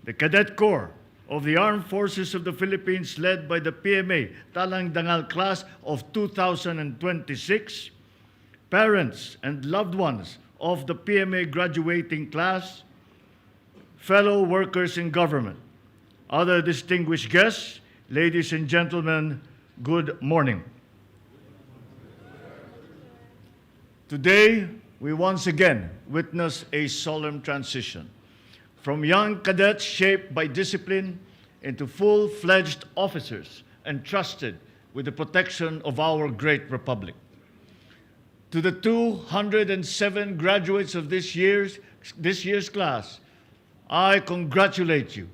the Cadet Corps of the Armed Forces of the Philippines led by the PMA Talang Dangal class of 2026, parents and loved ones of the PMA graduating class, fellow workers in government, other distinguished guests, ladies and gentlemen, good morning. Today, we once again witness a solemn transition from young cadets shaped by discipline into full-fledged officers entrusted with the protection of our great republic. To the 207 graduates of this year's class, I congratulate you.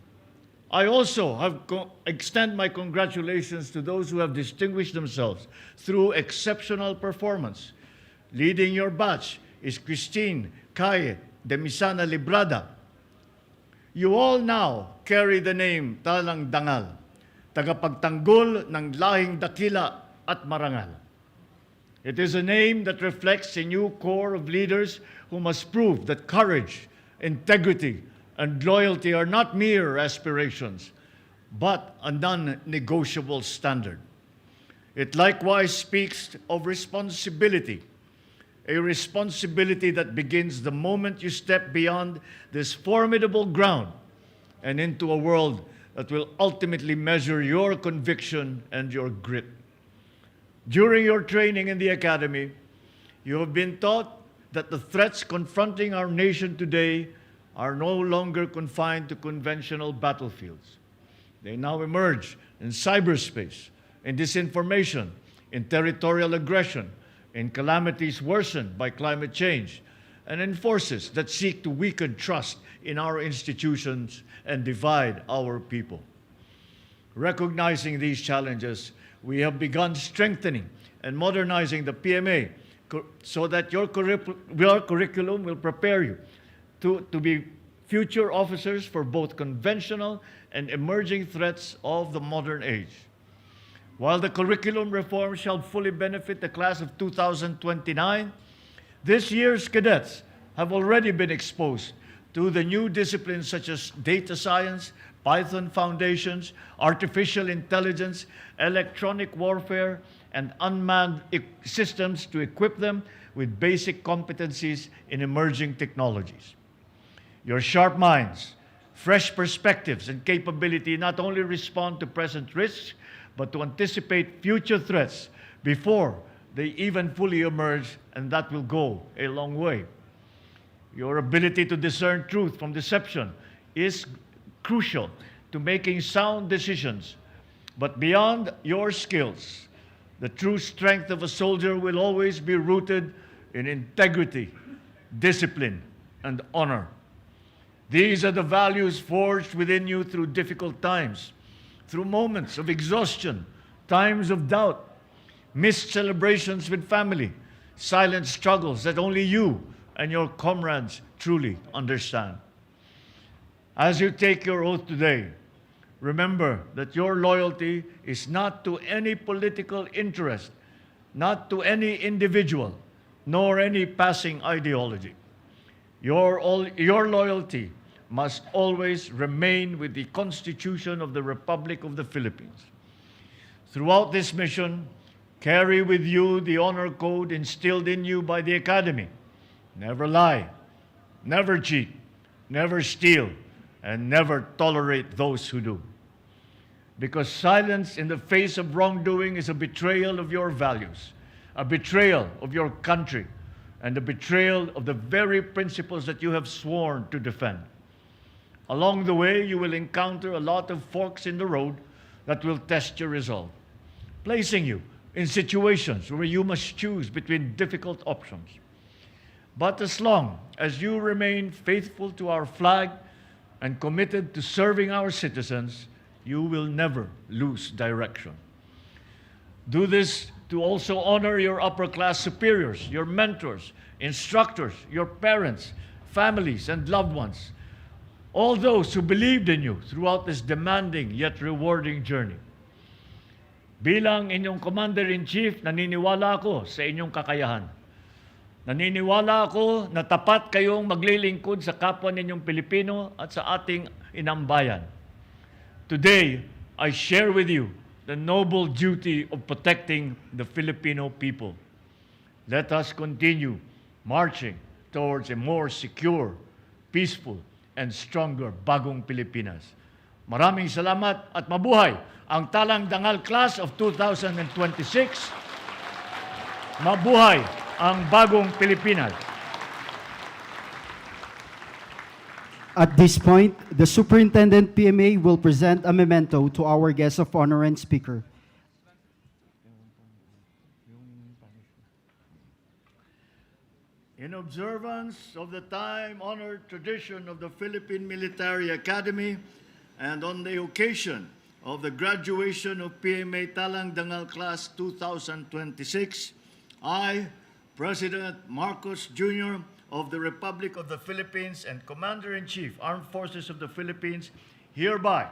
I also extend my congratulations to those who have distinguished themselves through exceptional performance. Leading your batch is Christine, Kaye, Demisana, Librada. You all now carry the name Talang Dangal, Tagapagtanggol ng Lahing Dakila at Marangal. It is a name that reflects a new core of leaders who must prove that courage, integrity, and loyalty are not mere aspirations, but a non-negotiable standard. It likewise speaks of responsibility, a responsibility that begins the moment you step beyond this formidable ground and into a world that will ultimately measure your conviction and your grit. During your training in the academy, you have been taught that the threats confronting our nation today are no longer confined to conventional battlefields. They now emerge in cyberspace, in disinformation, in territorial aggression, in calamities worsened by climate change, and in forces that seek to weaken trust in our institutions and divide our people. Recognizing these challenges, we have begun strengthening and modernizing the PMA so that your curriculum will prepare you to be future officers for both conventional and emerging threats of the modern age. While the curriculum reform shall fully benefit the class of 2029, this year's cadets have already been exposed to the new disciplines such as data science, Python foundations, artificial intelligence, electronic warfare, and unmanned systems to equip them with basic competencies in emerging technologies. Your sharp minds, fresh perspectives, and capability not only respond to present risks, but to anticipate future threats before they even fully emerge, and that will go a long way. Your ability to discern truth from deception is crucial to making sound decisions. But beyond your skills, the true strength of a soldier will always be rooted in integrity, discipline, and honor. These are the values forged within you through difficult times, through moments of exhaustion, times of doubt, missed celebrations with family, silent struggles that only you and your comrades truly understand. As you take your oath today, remember that your loyalty is not to any political interest, not to any individual, nor any passing ideology. Your loyalty must always remain with the Constitution of the Republic of the Philippines. Throughout this mission, carry with you the honor code instilled in you by the Academy. Never lie, never cheat, never steal, and never tolerate those who do. Because silence in the face of wrongdoing is a betrayal of your values, a betrayal of your country, and a betrayal of the very principles that you have sworn to defend. Along the way, you will encounter a lot of forks in the road that will test your resolve, placing you in situations where you must choose between difficult options. But as long as you remain faithful to our flag and committed to serving our citizens, you will never lose direction. Do this to also honor your upper-class superiors, your mentors, instructors, your parents, families, and loved ones, all those who believed in you throughout this demanding yet rewarding journey. Bilang inyong Commander-in-Chief, naniniwala ako sa inyong kakayahan. Naniniwala ako na tapat kayong maglilingkod sa kapwa ninyong Pilipino at sa ating inambayan. Today, I share with you the noble duty of protecting the Filipino people. Let us continue marching towards a more secure, peaceful, and stronger bagong Pilipinas. Maraming salamat at mabuhay ang Talang Dangal Class of 2026. Mabuhay ang bagong Pilipinas. At this point, the Superintendent PMA will present a memento to our guest of honor and speaker. In observance of the time-honored tradition of the Philippine Military Academy and on the occasion of the graduation of PMA Talang Dangal Class 2026, I, President Marcos Jr. of the Republic of the Philippines and Commander-in-Chief, Armed Forces of the Philippines, hereby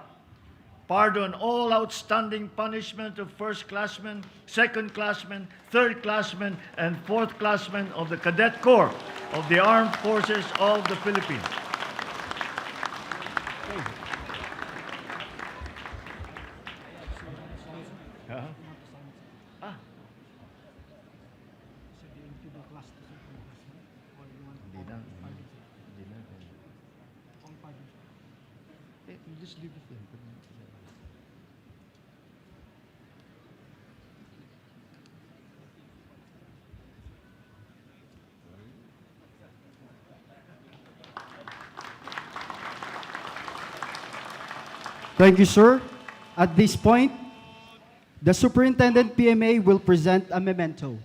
pardon all outstanding punishment of first-classmen, second-classmen, third-classmen, and fourth-classmen of the Cadet Corps of the Armed Forces of the Philippines. Thank you, sir. At this point, the Superintendent PMA will present a memento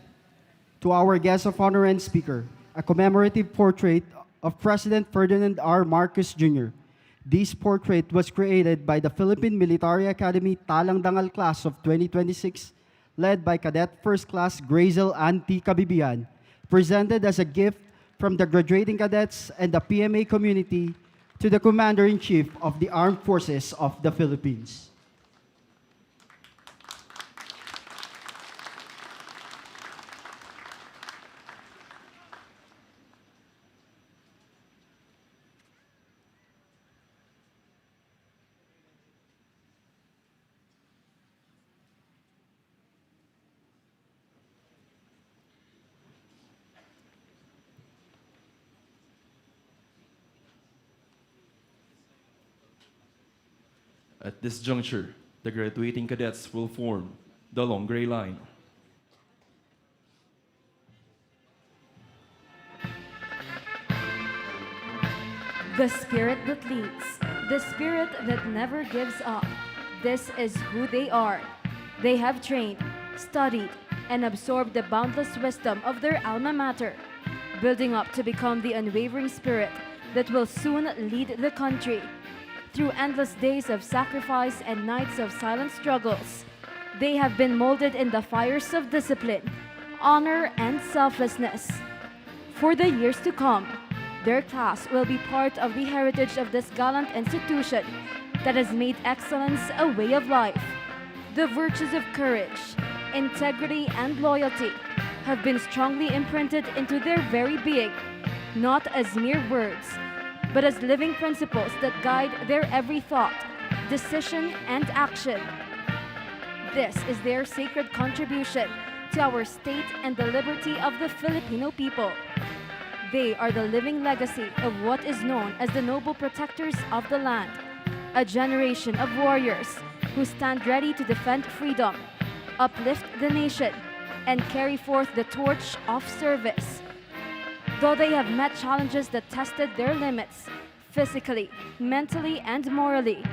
to our guest of honor and speaker, a commemorative portrait of President Ferdinand R. Marcos Jr. This portrait was created by the Philippine Military Academy Talang Dangal Class of 2026, led by Cadet First Class Grazel Anti Kabibian, presented as a gift from the graduating cadets and the PMA community to the Commander-in-Chief of the Armed Forces of the Philippines. At this juncture, the graduating cadets will form the long gray line. The spirit that leads, the spirit that never gives up. This is who they are. They have trained, studied, and absorbed the boundless wisdom of their alma mater, building up to become the unwavering spirit that will soon lead the country. Through endless days of sacrifice and nights of silent struggles, they have been molded in the fires of discipline, honor, and selflessness. For the years to come, their class will be part of the heritage of this gallant institution that has made excellence a way of life. The virtues of courage, integrity, and loyalty have been strongly imprinted into their very being, not as mere words, but as living principles that guide their every thought, decision, and action. This is their sacred contribution to our state and the liberty of the Filipino people. They are the living legacy of what is known as the noble protectors of the land, a generation of warriors who stand ready to defend freedom, uplift the nation, and carry forth the torch of service. Though they have met challenges that tested their limits, physically, mentally, and morally,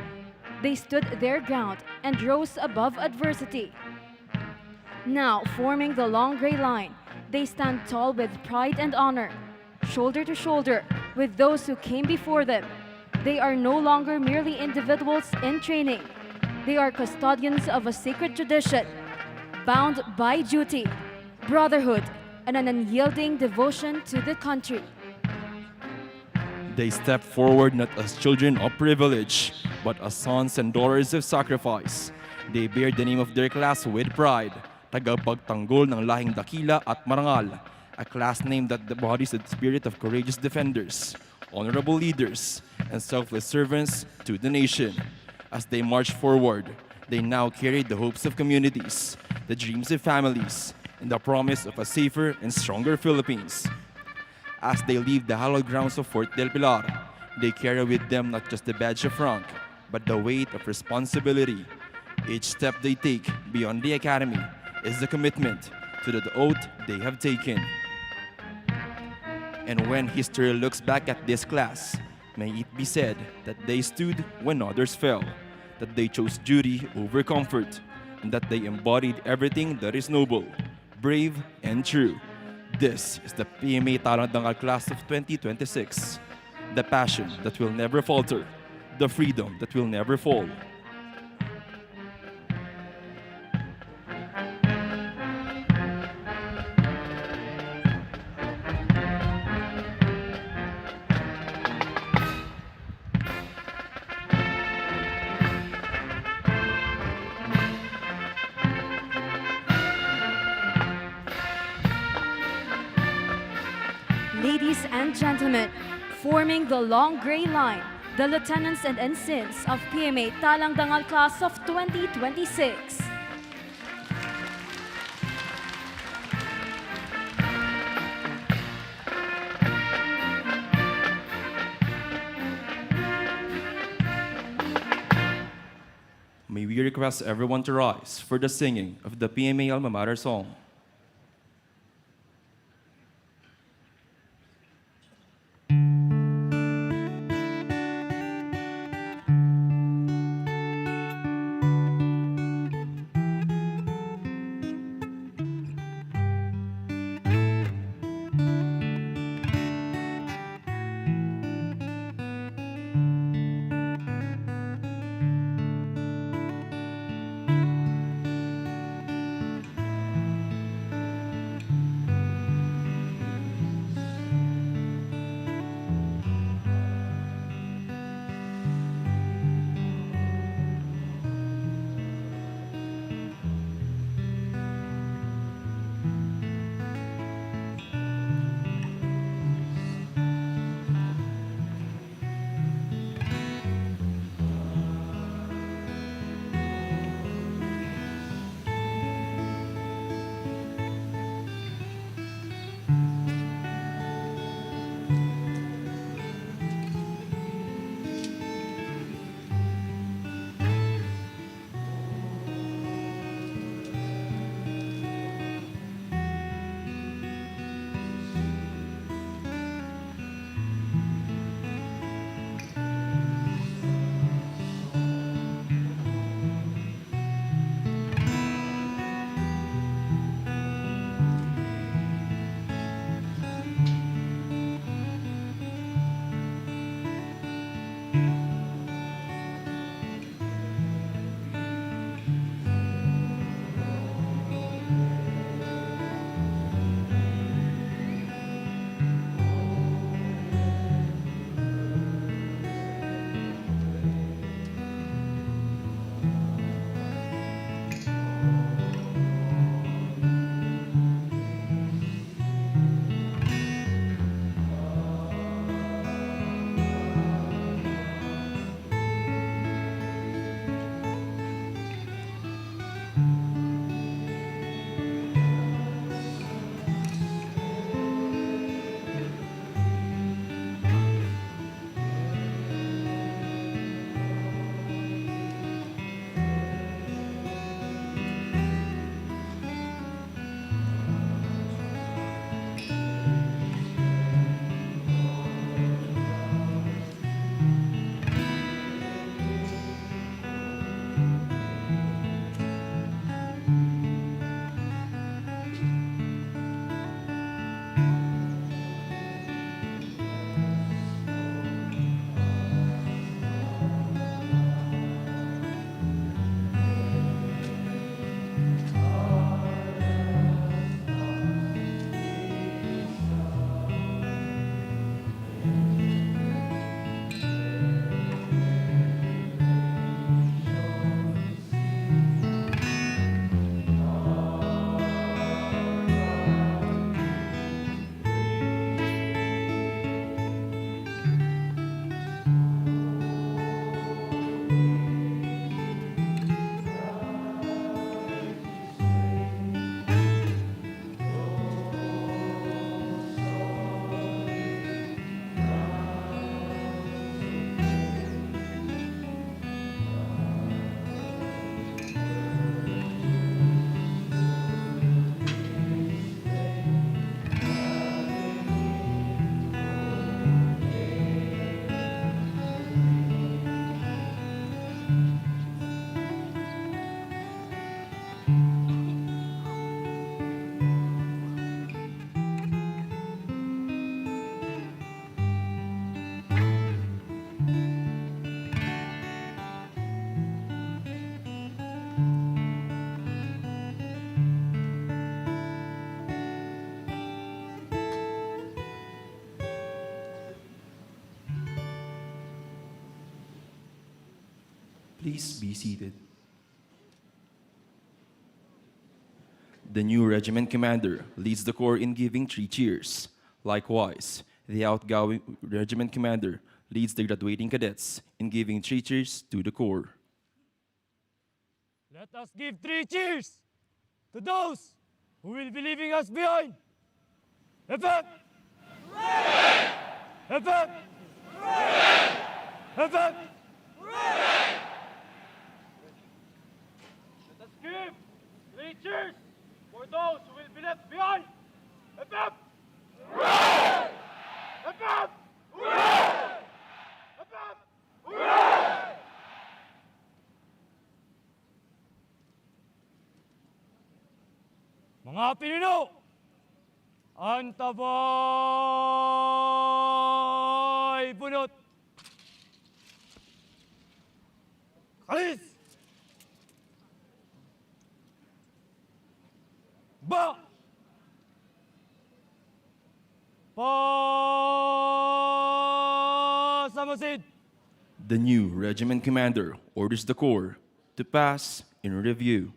they stood their ground and rose above adversity. Now, forming the long gray line, they stand tall with pride and honor, shoulder to shoulder with those who came before them. They are no longer merely individuals in training. They are custodians of a sacred tradition, bound by duty, brotherhood, and an unyielding devotion to the country. They step forward not as children of privilege, but as sons and daughters of sacrifice. They bear the name of their class with pride, Tagapagtanggol ng Lahing Dakila at Marangal, a class name that embodies the spirit of courageous defenders, honorable leaders, and selfless servants to the nation. As they march forward, they now carry the hopes of communities, the dreams of families, and the promise of a safer and stronger Philippines. As they leave the hallowed grounds of Fort del Pilar, they carry with them not just the badge of rank, but the weight of responsibility. Each step they take beyond the academy is a commitment to the oath they have taken. And when history looks back at this class, may it be said that they stood when others fell, that they chose duty over comfort, and that they embodied everything that is noble, brave, and true. This is the PMA Talang Dangal class of 2026. The passion that will never falter, the freedom that will never fall. Ladies and gentlemen, forming the long gray line, the lieutenants and ensigns of PMA Talang Dangal class of 2026. May we request everyone to rise for the singing of the PMA Alma Mater song. Please be seated. The new regiment commander leads the corps in giving 3 cheers. Likewise, the outgoing regiment commander leads the graduating cadets in giving 3 cheers to the corps. Let us give 3 cheers to those who will be leaving us behind. Effect! Effect! Effect! Let us give 3 cheers for those who will be left behind. Effect! Effect! Effect! Mga Pilino, antabay bunot. Kalis! Ba! Pasamasid! The new regiment commander orders the corps to pass in review.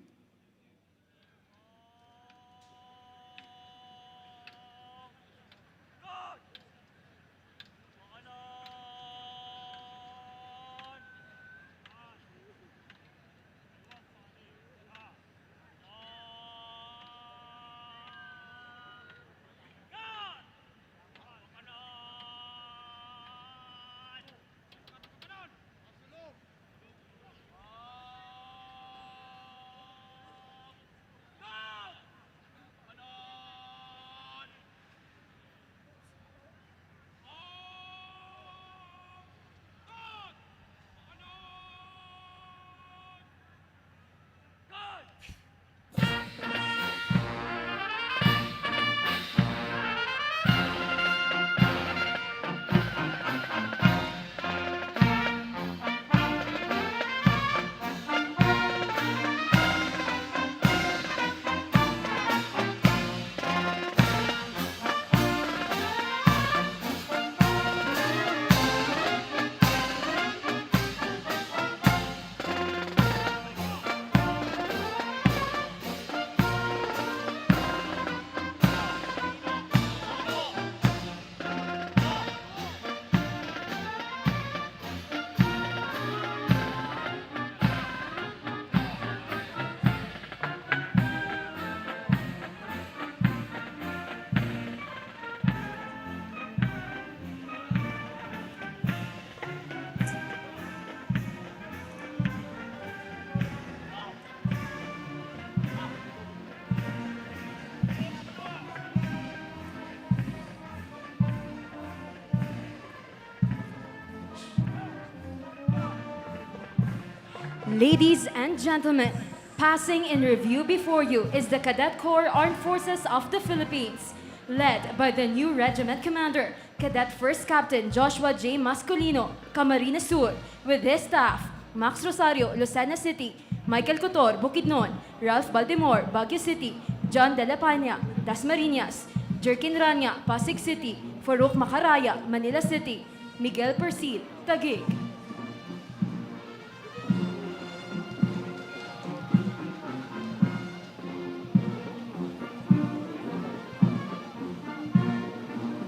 Ladies and gentlemen, passing in review before you is the Cadet Corps Armed Forces of the Philippines, led by the new regiment commander, Cadet First Captain Joshua J. Mascolino, Camarines Sur, with his staff, Max Rosario, Lucena City, Michael Cotor, Bukidnon, Ralph Baltimore, Baguio City, John De La Peña, Dasmariñas, Jerkin Rania, Pasig City, Farouk Macaraya, Manila City, Miguel Persil, Taguig.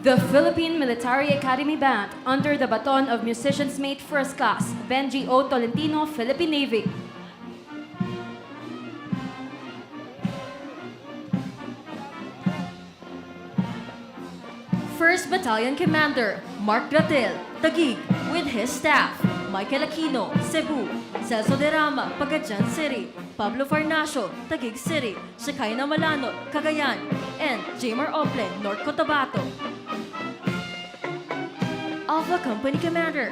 The Philippine Military Academy Band, under the baton of Musicians Mate First Class, Benji O. Tolentino, Philippine Navy. First Battalion Commander Mark Gratel, Taguig, with his staff, Michael Aquino, Cebu, Celso de Rama, Pagadian City, Pablo Farnacio, Taguig City, Shekinah Malanot, Cagayan, and Jamer Oplen, North Cotabato. Alpha Company Commander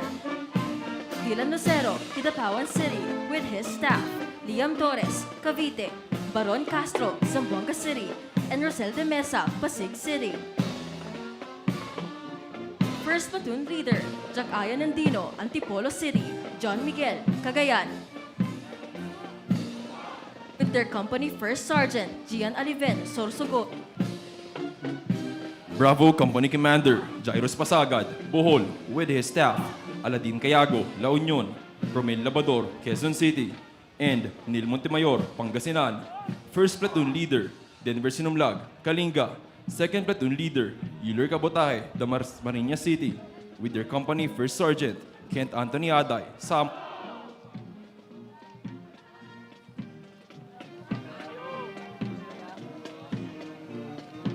Dylan Lucero, Kidapawan City, with his staff, Liam Torres, Cavite, Baron Castro, Zamboanga City, and Rosel de Mesa, Pasig City. First Platoon Leader, Jack Ayan Andino, Antipolo City, John Miguel, Cagayan. With their company First Sergeant, Gian Aliven, Sorsogon. Bravo Company Commander Jairus Pasagad, Bohol, with his staff, Aladin Cayago, La Union, Romel Labador, Quezon City, and Nil Montemayor, Pangasinan. First Platoon Leader, Denver Sinumlag, Kalinga. Second Platoon Leader, Euler Cabotaje, Marinas City, with their company First Sergeant, Kent Anthony Aday, Sam.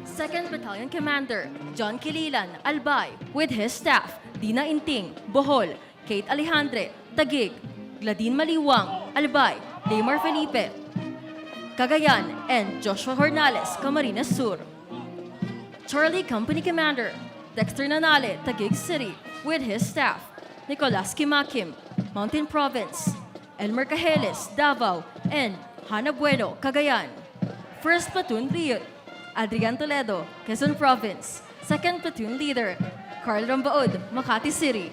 Second Battalion Commander John Kililan, Albay, with his staff, Dina Inting, Bohol, Kate Alejandre, Taguig, Gladine Maliwang, Albay, Daymar Felipe, Cagayan, and Joshua Hornales, Camarines Sur. Charlie Company Commander Dexter Nanale, Taguig City, with his staff, Nicolas Kimakim, Mountain Province, Elmer Cajeles, Davao, and Hana Bueno, Cagayan. First Platoon Leader Adrian Toledo, Quezon Province. Second Platoon Leader, Carl Rambaud, Makati City.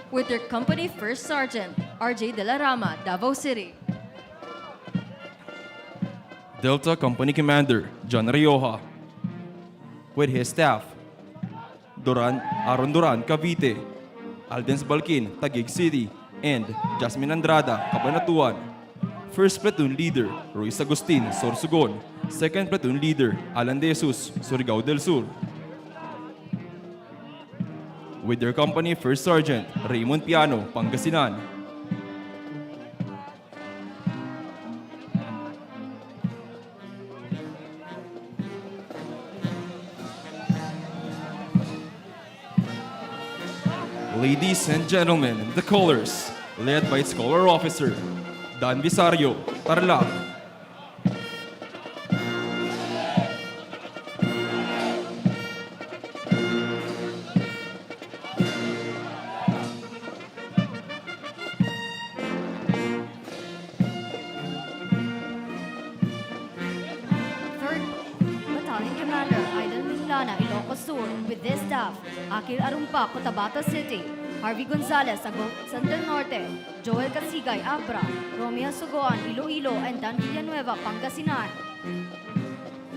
With their company First Sergeant, RJ De La Rama, Davao City. Delta Company Commander, John Rioja, with his staff, Aaron Duran, Cavite, Aldens Balkin, Taguig City, and Jasmine Andrada, Cabanatuan. First Platoon Leader, Ruiz Agustin, Sorsogon. Second Platoon Leader, Alan De Jesus, Surigao del Sur. With their company First Sergeant, Raymond Piano, Pangasinan. Ladies and gentlemen, the colors, led by its color officer, Dan Visario, Tarlac. Third Battalion Commander Aidan Mislana, Ilocos Sur, with this staff, Akil Arumpa, Cotabato City, Harvey Gonzalez, San del Norte, Joel Casigay, Abra, Romeo Sugoan, Iloilo, and Dan Villanueva, Pangasinan.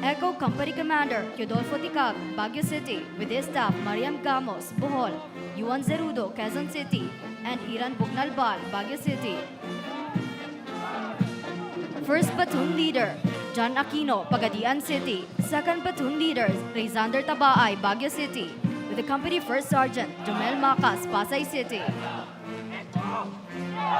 Echo Company Commander Teodolfo Ticag, Baguio City, with his staff, Mariam Gamos, Bohol, Yuan Zerudo, Quezon City, and Iran Bugnalbal, Baguio City. First Platoon Leader, John Aquino, Pagadian City. Second Platoon Leader, Rayzander Tabaay, Baguio City, with the company First Sergeant Jomel Macas, Pasay City.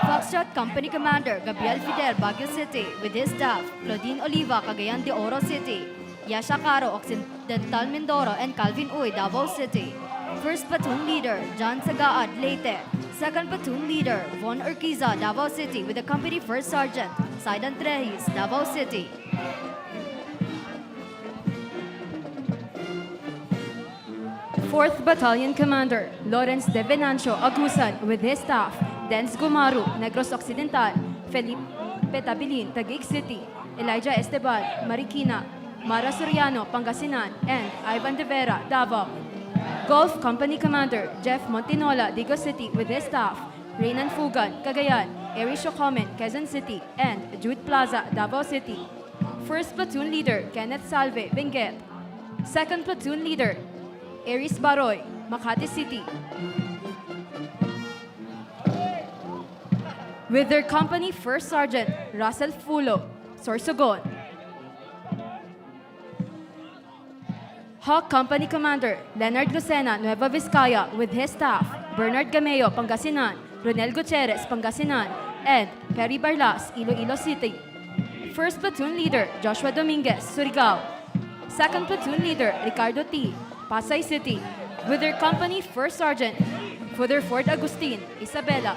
Foxtrot Company Commander Gabriel Fidel, Baguio City, with his staff, Claudine Oliva, Cagayan de Oro City, Yasha Caro, Occidental Mindoro, and Calvin Uy, Davao City. First Platoon Leader, John Sagaad, Leyte. Second Platoon Leader, Von Urquiza, Davao City, with the company First Sergeant Saidan Trejis, Davao City. Fourth Battalion Commander Lawrence De Venancio, Agusan, with his staff, Denz Gumaru, Negros Occidental, Felipe Tabilin, Taguig City, Elijah Esteban, Marikina, Mara Soriano, Pangasinan, and Ivan De Vera, Davao. Golf Company Commander Jeff Montinola, Digo City, with his staff, Reynan Fugan, Cagayan, Erisio Comen, Quezon City, and Jude Plaza, Davao City. First Platoon Leader Kenneth Salve, Benguet. Second Platoon Leader Aris Baroy, Makati City. With their company First Sergeant Russell Fulo, Sorsogon. Hawk Company Commander Leonard Lucena, Nueva Vizcaya, with his staff, Bernard Gameo, Pangasinan, Ronel Gutierrez, Pangasinan, and Perry Barlas, Iloilo City. First Platoon Leader Joshua Dominguez, Surigao. Second Platoon Leader Ricardo T., Pasay City, with their company First Sergeant Father Ford Agustin, Isabela.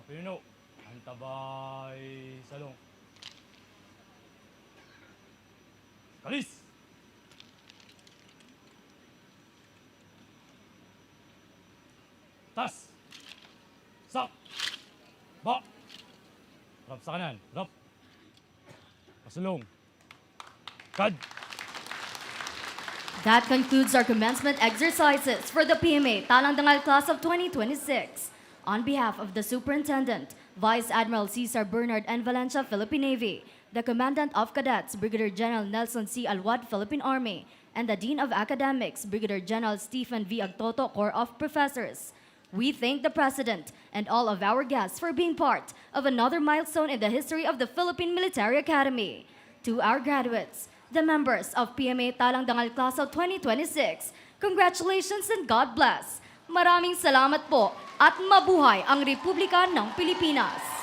Pinuno, antabay salong. Kalis! Tas! Sak! Ba! Rap sa kanan, rap! Pasulong! Kad! That concludes our commencement exercises for the PMA Talang Dangal class of 2026. On behalf of the Superintendent, Vice Admiral Cesar Bernard N. Valencia, Philippine Navy, the Commandant of Cadets, Brigadier General Nelson C. Alwad, Philippine Army, and the Dean of Academics, Brigadier General Stephen V. Agtoto, Corps of Professors, we thank the President and all of our guests for being part of another milestone in the history of the Philippine Military Academy. To our graduates, the members of PMA Talang Dangal Class of 2026, congratulations and God bless. Maraming salamat po at mabuhay ang Republika ng Pilipinas.